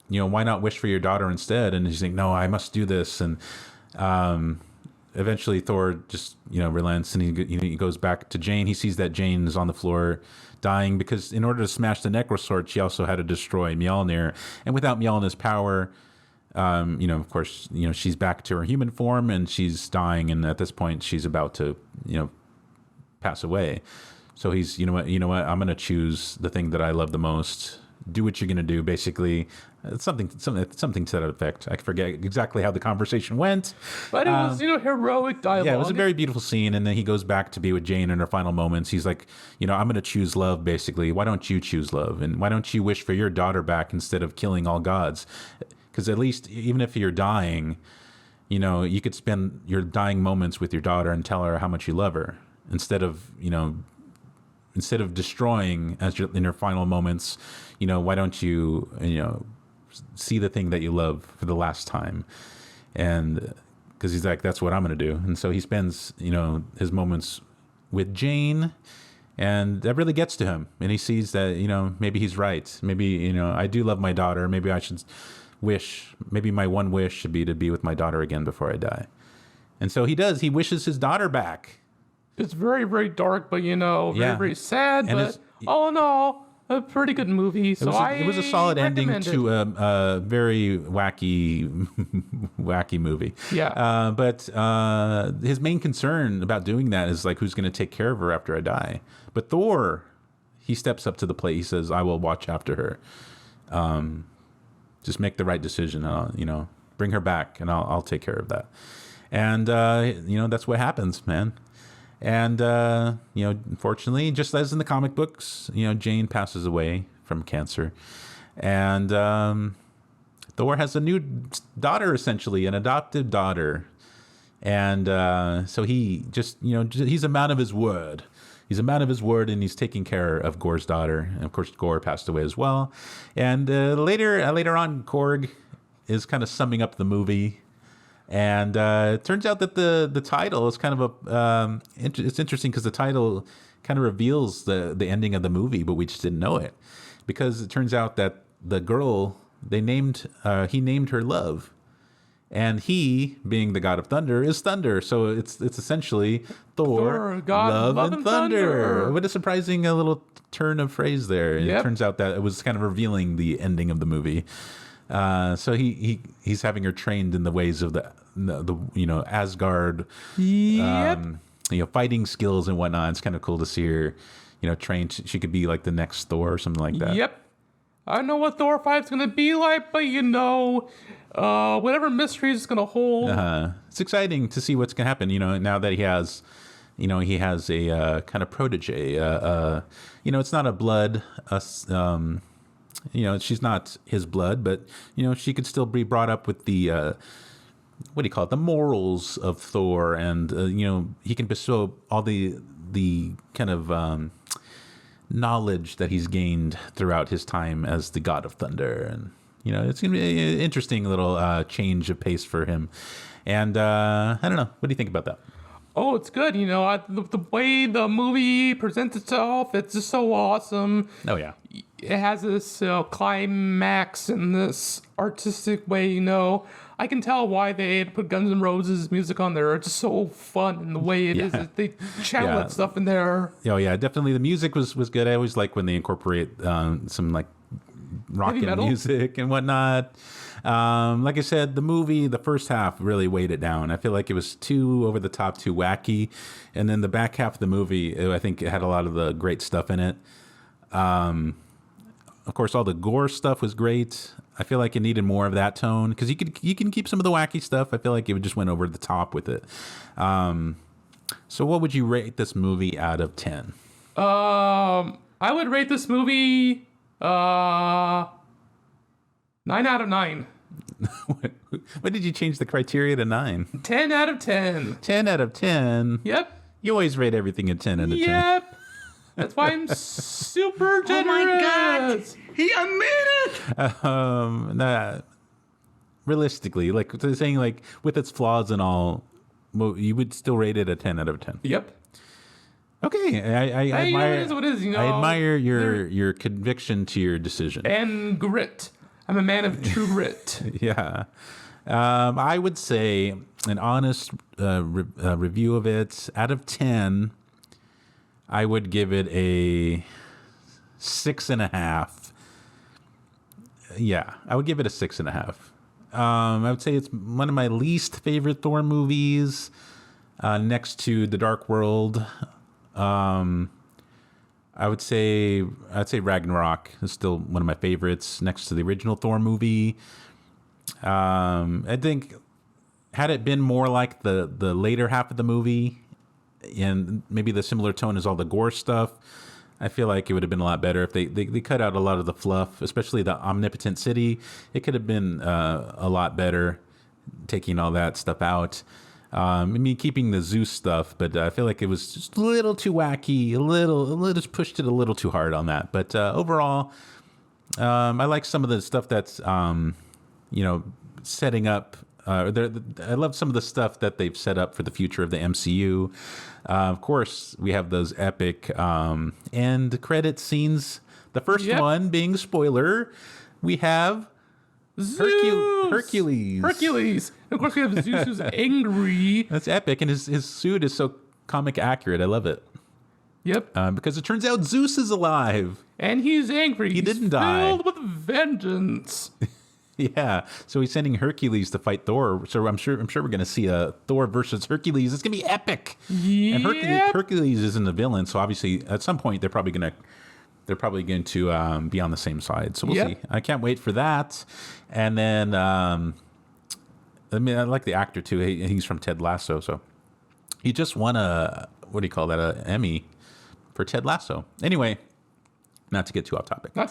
S1: Why not wish for your daughter instead? And he's like, no, I must do this. And eventually Thor just, relents, and he goes back to Jane. He sees that Jane is on the floor dying, because in order to smash the Necrosword, she also had to destroy Mjolnir. And without Mjolnir's power, of course, she's back to her human form and she's dying. And at this point, she's about to, pass away. So he's, you know what, I'm going to choose the thing that I love the most. Do what you're going to do, basically. It's something to that effect. I forget exactly how the conversation went.
S2: But it was, heroic dialogue.
S1: Yeah, it was a very beautiful scene. And then he goes back to be with Jane in her final moments. He's like, I'm going to choose love, basically. Why don't you choose love? And why don't you wish for your daughter back instead of killing all gods? Because at least, even if you're dying, you could spend your dying moments with your daughter and tell her how much you love her, instead of destroying in her final moments. Why don't you, see the thing that you love for the last time? And because he's like, that's what I'm going to do. And so he spends, his moments with Jane, and that really gets to him. And he sees that, maybe he's right. Maybe, I do love my daughter. Maybe I should maybe my one wish should be to be with my daughter again before I die. And so he does. He wishes his daughter back.
S2: It's very, very dark, but, very, very sad. And but all in all, a pretty good movie. So
S1: it was a solid ending to a very wacky movie.
S2: Yeah.
S1: But his main concern about doing that is like, who's going to take care of her after I die? But Thor, he steps up to the plate. He says, I will watch after her. Just make the right decision. Bring her back, and I'll take care of that. And that's what happens, man. And unfortunately, just as in the comic books, Jane passes away from cancer, and Thor has a new daughter, essentially an adopted daughter. And so he just, he's a man of his word. He's a man of his word, and he's taking care of Gore's daughter. And of course, Gore passed away as well. And later on, Korg is kind of summing up the movie. And it turns out that the title is kind of it's interesting, because the title kind of reveals the ending of the movie, but we just didn't know it, because it turns out that the girl he named her Love. And he, being the god of thunder, is thunder. So it's essentially Thor, God, Love and Thunder. What a surprising little turn of phrase there. Yep. It turns out that it was kind of revealing the ending of the movie. So he's having her trained in the ways of the Asgard, fighting skills and whatnot. It's kind of cool to see her, trained. She could be like the next Thor or something like that.
S2: Yep. I don't know what Thor 5's going to be like, but whatever mysteries it's going to hold.
S1: It's exciting to see what's going to happen, now that he has a kind of protege. It's not a blood, she's not his blood, but, she could still be brought up with the, what do you call it, the morals of Thor. And, he can bestow all the kind of knowledge that he's gained throughout his time as the god of thunder. And, it's going to be an interesting little change of pace for him. And I don't know. What do you think about that?
S2: Oh, it's good. The way the movie presents itself, it's just so awesome.
S1: Oh, yeah.
S2: It has this climax in this artistic way, I can tell why they put Guns N' Roses music on there. It's just so fun in the way it is. They channel that stuff in there.
S1: Oh, yeah. Definitely. The music was good. I always like when they incorporate some, like, rockin' music and whatnot. Like I said, the first half really weighed it down. I feel like it was too over the top, too wacky. And then the back half of the movie, I think it had a lot of the great stuff in it. Of course, all the gore stuff was great. I feel like it needed more of that tone because you can keep some of the wacky stuff. I feel like it just went over the top with it. So what would you rate this movie out of 10?
S2: I would rate this movie 9 out of 9.
S1: What did you change the criteria to 9?
S2: 10 out of 10.
S1: 10 out of 10?
S2: Yep.
S1: You always rate everything a 10 out of 10.
S2: Yep. That's why I'm super generous.
S5: Oh my God. He admitted.
S1: Nah, realistically, like saying like with its flaws and all, you would still rate it a 10 out of 10.
S2: Yep.
S1: Okay, I admire.
S2: It is what it is,
S1: I admire your conviction to your decision
S2: and grit. I'm a man of true grit.
S1: Yeah, I would say an honest review of it out of 10. I would give it a 6.5. Yeah, I would give it a 6.5. I would say it's one of my least favorite Thor movies, next to The Dark World. I'd say Ragnarok is still one of my favorites, next to the original Thor movie. I think had it been more like the later half of the movie, and maybe the similar tone as all the gore stuff, I feel like it would have been a lot better if they cut out a lot of the fluff, especially the omnipotent city. It could have been a lot better taking all that stuff out. I mean, keeping the Zeus stuff, but I feel like it was just a little too wacky, a little just pushed it a little too hard on that. But overall, I like some of the stuff that's, setting up. I love some of the stuff that they've set up for the future of the MCU. Of course, we have those epic end credit scenes. The first one being spoiler, we have Hercules.
S2: Hercules. Of course, we have Zeus who's angry.
S1: That's epic, and his suit is so comic accurate. I love it.
S2: Yep.
S1: Because it turns out Zeus is alive.
S2: And he's angry.
S1: He didn't die.
S2: Filled with vengeance.
S1: Yeah, so he's sending Hercules to fight Thor. So I'm sure we're going to see a Thor versus Hercules. It's going to be epic.
S2: Yep.
S1: And Hercules isn't a villain, so obviously at some point they're probably going to be on the same side. So we'll see. I can't wait for that. And then I like the actor too. He's from Ted Lasso, so he just won an Emmy for Ted Lasso. Anyway. Not to get too off topic.
S2: And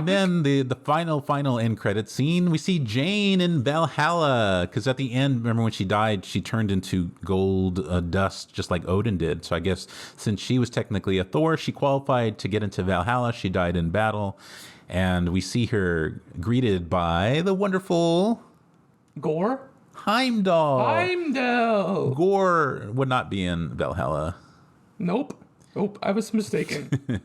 S1: then the final end credit scene, we see Jane in Valhalla. Because at the end, remember when she died, she turned into gold dust, just like Odin did. So I guess since she was technically a Thor, she qualified to get into Valhalla. She died in battle. And we see her greeted by the wonderful
S2: Gore?
S1: Heimdall. Gore would not be in Valhalla.
S2: Nope, I was mistaken.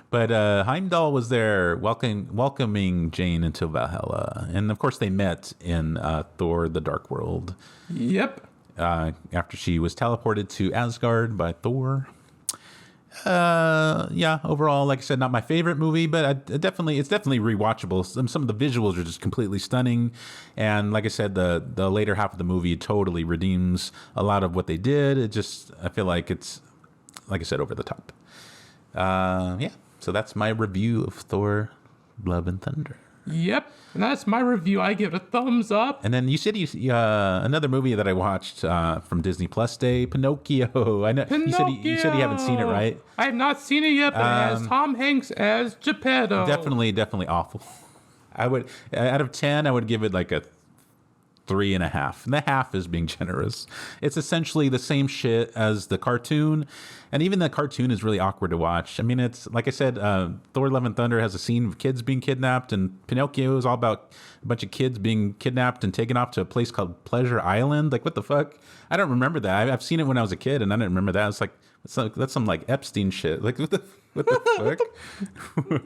S1: But Heimdall was there welcoming Jane into Valhalla. And, of course, they met in Thor the Dark World.
S2: Yep.
S1: After she was teleported to Asgard by Thor. Overall, like I said, not my favorite movie, but it's definitely rewatchable. Some of the visuals are just completely stunning. And like I said, the later half of the movie totally redeems a lot of what they did. I feel like it's, like I said, over the top. So that's my review of Thor Love and Thunder.
S2: Yep, and that's my review. I give it a thumbs up.
S1: And then you said another movie that I watched from Disney Plus Day, Pinocchio. I know
S2: Pinocchio.
S1: You said you haven't seen it, right?
S2: I have not seen it yet, but it has Tom Hanks as Geppetto.
S1: Definitely awful. I would, out of 10, I would give it like a 3.5, and the half is being generous. It's essentially the same shit as the cartoon, and even the cartoon is really awkward to watch. I mean, it's like I said, Thor Love and Thunder has a scene of kids being kidnapped, and Pinocchio is all about a bunch of kids being kidnapped and taken off to a place called Pleasure Island. Like, what the fuck? I don't remember that. I've seen it when I was a kid, and I didn't remember that. It's like that's some like Epstein shit. Like, what the fuck?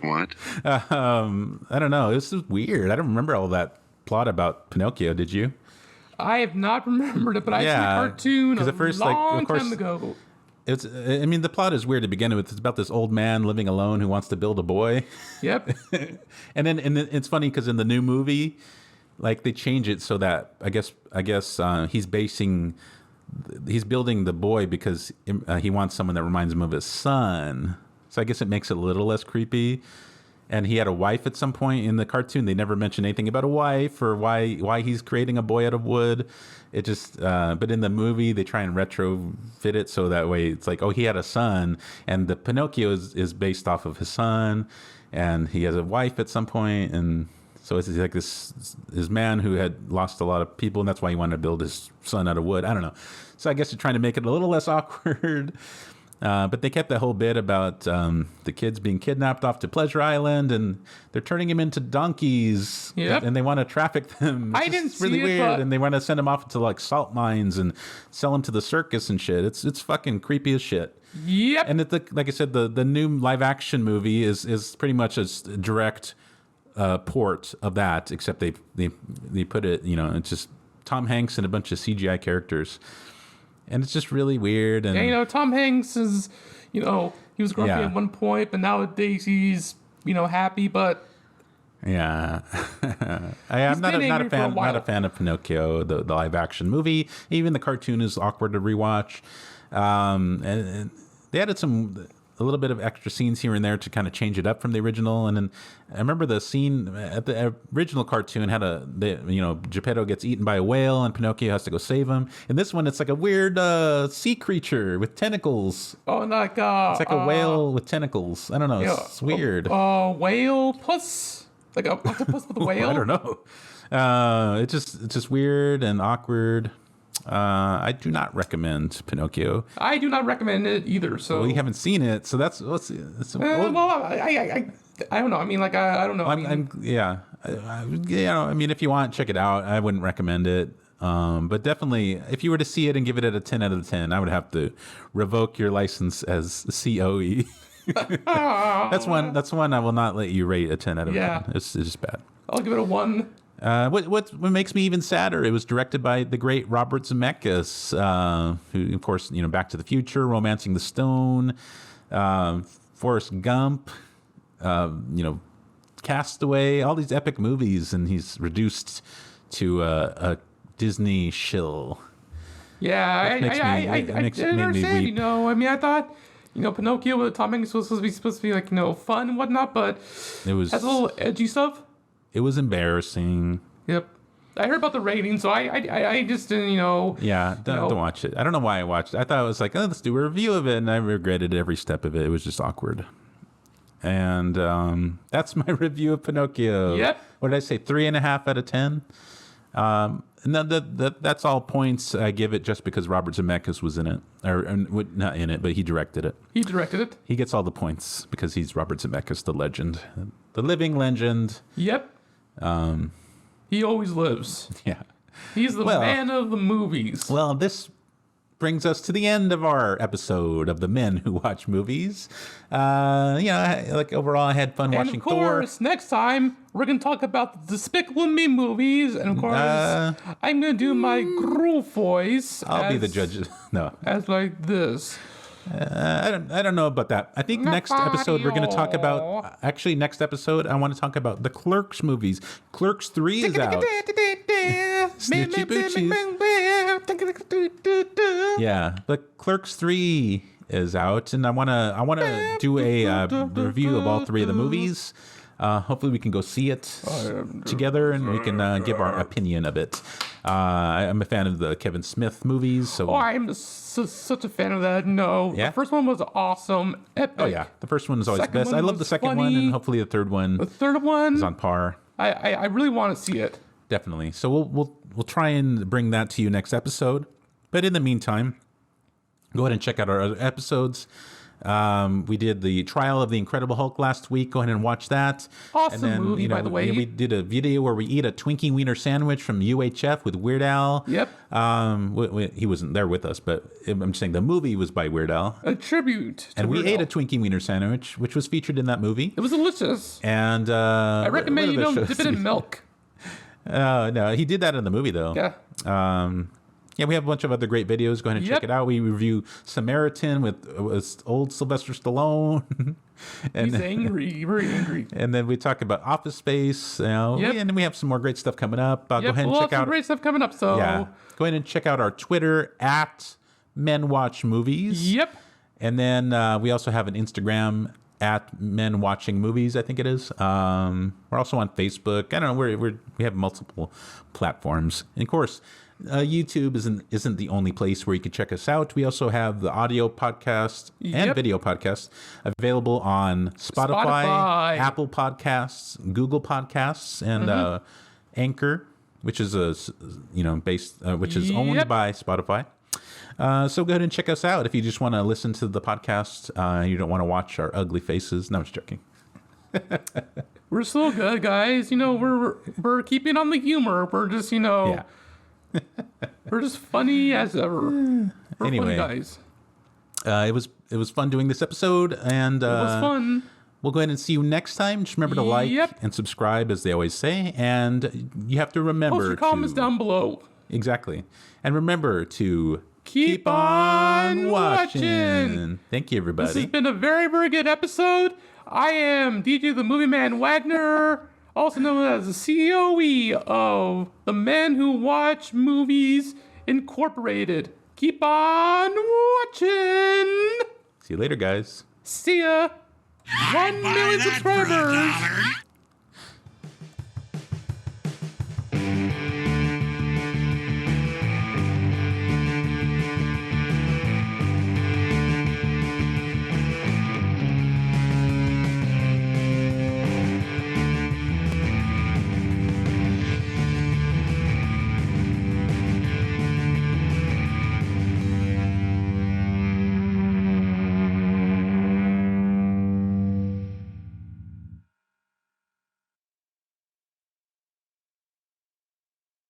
S4: What?
S1: I don't know. This is weird. I don't remember all that plot about Pinocchio. Did you?
S2: I have not remembered it, but I've seen the cartoon a long time ago.
S1: I mean, the plot is weird to begin with. It's about this old man living alone who wants to build a boy.
S2: Yep.
S1: and it's funny because in the new movie, like they change it so that I guess he's building the boy because he wants someone that reminds him of his son. So I guess it makes it a little less creepy. And he had a wife at some point in the cartoon. They never mention anything about a wife or why he's creating a boy out of wood. It just, but in the movie, they try and retrofit it so that way it's like, oh, he had a son, and the Pinocchio is based off of his son, and he has a wife at some point, and so it's like this man who had lost a lot of people, and that's why he wanted to build his son out of wood. I don't know. So I guess they're trying to make it a little less awkward. But they kept that whole bit about the kids being kidnapped off to Pleasure Island, and they're turning them into donkeys.
S2: Yep.
S1: And they want to traffic them.
S2: I didn't see
S1: really
S2: it,
S1: weird,
S2: but...
S1: and they want to send them off to like salt mines and sell them to the circus and shit. It's fucking creepy as shit.
S2: Yep.
S1: And like I said, the new live action movie is pretty much a direct port of that, except they put it, it's just Tom Hanks and a bunch of CGI characters. And it's just really weird. And
S2: yeah, Tom Hanks is, he was grumpy at one point, but nowadays he's, happy. But
S1: yeah, I'm not a fan of Pinocchio, the live action movie. Even the cartoon is awkward to rewatch. And they added a little bit of extra scenes here and there to kind of change it up from the original. And then I remember the scene at the original cartoon had Geppetto gets eaten by a whale and Pinocchio has to go save him. In this one, it's like a weird sea creature with tentacles.
S2: Oh, like
S1: it's like a whale with tentacles. I don't know. It's weird.
S2: Whale plus like a octopus with a whale.
S1: I don't know. It's just weird and awkward. I do not recommend Pinocchio.
S2: I do not recommend it either. So
S1: we haven't seen it, so that's
S2: well, I don't know. I mean, like I don't know.
S1: I mean, if you want, check it out. I wouldn't recommend it, but definitely, if you were to see it and give it a 10 out of 10, I would have to revoke your license as COE. That's one I will not let you rate a 10 out of 10. It's just bad.
S2: I'll give it a 1.
S1: What makes me even sadder, it was directed by the great Robert Zemeckis, who, of course, Back to the Future, Romancing the Stone, Forrest Gump, Castaway, all these epic movies, and he's reduced to a Disney shill.
S2: Yeah, I didn't understand, I mean, I thought... Pinocchio with Tom Hanks was supposed to be like, fun and whatnot, but
S1: it has
S2: a little edgy stuff.
S1: It was embarrassing.
S2: Yep. I heard about the rating, so I just didn't,
S1: Yeah, don't watch it. I don't know why I watched it. I thought it was like, let's do a review of it, and I regretted every step of it. It was just awkward. And that's my review of Pinocchio.
S2: Yep.
S1: What did I say? 3.5 out of 10? That's all points I give it just because Robert Zemeckis was in it. Or not in it, but he directed it.
S2: He directed it.
S1: He gets all the points because he's Robert Zemeckis, the legend. The living legend.
S2: Yep. He always lives.
S1: Yeah.
S2: He's the man of the movies.
S1: Well, this brings us to the end of our episode of the Men Who Watch Movies. Overall, I had fun watching Thor.
S2: And of course, next time, we're going to talk about the Despicable Me movies. And of course, I'm going to do my Groove voice.
S1: I'll be the judge. No.
S2: As like this.
S1: I don't know about that. I think next episode we're going to talk about... Actually, next episode, I want to talk about the Clerks movies. Clerks 3 is out. Snitchy Boochies. Yeah, but Clerks 3 is out, and I want to do a review of all 3 of the movies. Hopefully we can go see it together, and we can give our opinion of it. I'm a fan of the Kevin Smith movies. So
S2: I'm such a fan of that.
S1: Yeah?
S2: The first one was awesome. Epic.
S1: Oh, yeah. The first one is always the best. I love the second one, and hopefully the third one is on par.
S2: I really want to see it.
S1: Definitely. So we'll try and bring that to you next episode. But in the meantime, go ahead and check out our other episodes. We did the Trial of the Incredible Hulk last week. Go ahead and watch that.
S2: Awesome movie, by the way.
S1: We did a video where we eat a Twinkie Wiener sandwich from UHF with Weird Al.
S2: Yep.
S1: He wasn't there with us, but I'm just saying the movie was by Weird Al.
S2: A tribute to
S1: And we
S2: Weird
S1: ate
S2: Al.
S1: a Twinkie Wiener sandwich, which was featured in that movie.
S2: It was delicious.
S1: And
S2: I recommend you don't dip it in milk.
S1: No, he did that in the movie, though.
S2: Yeah.
S1: Yeah, we have a bunch of other great videos. Go ahead and check it out. We review Samaritan with old Sylvester Stallone.
S2: And he's angry, very angry.
S1: And then we talk about Office Space. And then we have some more great stuff coming up. Go ahead and check out.
S2: Some great stuff coming up. So
S1: go ahead and check out our Twitter at Men Watch Movies.
S2: Yep.
S1: And then we also have an Instagram at Men Watching Movies, I think it is. We're also on Facebook. I don't know. We have multiple platforms. And of course, YouTube isn't the only place where you can check us out. We also have the audio podcast and video podcast available on Spotify, Apple Podcasts, Google Podcasts, and Anchor, which is which is owned by Spotify. So go ahead and check us out if you just want to listen to the podcast. You don't want to watch our ugly faces. No, I'm just joking.
S2: We're so good, guys. We're keeping on the humor. We're just we're just funny as ever. We're
S1: anyway,
S2: funny guys.
S1: It was fun doing this episode, and
S2: it was fun.
S1: We'll go ahead and see you next time. Just remember to like and subscribe, as they always say, and you have to remember.
S2: Post your comments down below.
S1: Exactly, and remember to
S2: keep on watching.
S1: Thank you, everybody.
S2: This has been a very, very good episode. I am DJ the Movie Man Wagner, also known as the COE of the Men Who Watch Movies Incorporated. Keep on watching.
S1: See you later, guys.
S2: See ya. 1 million subscribers.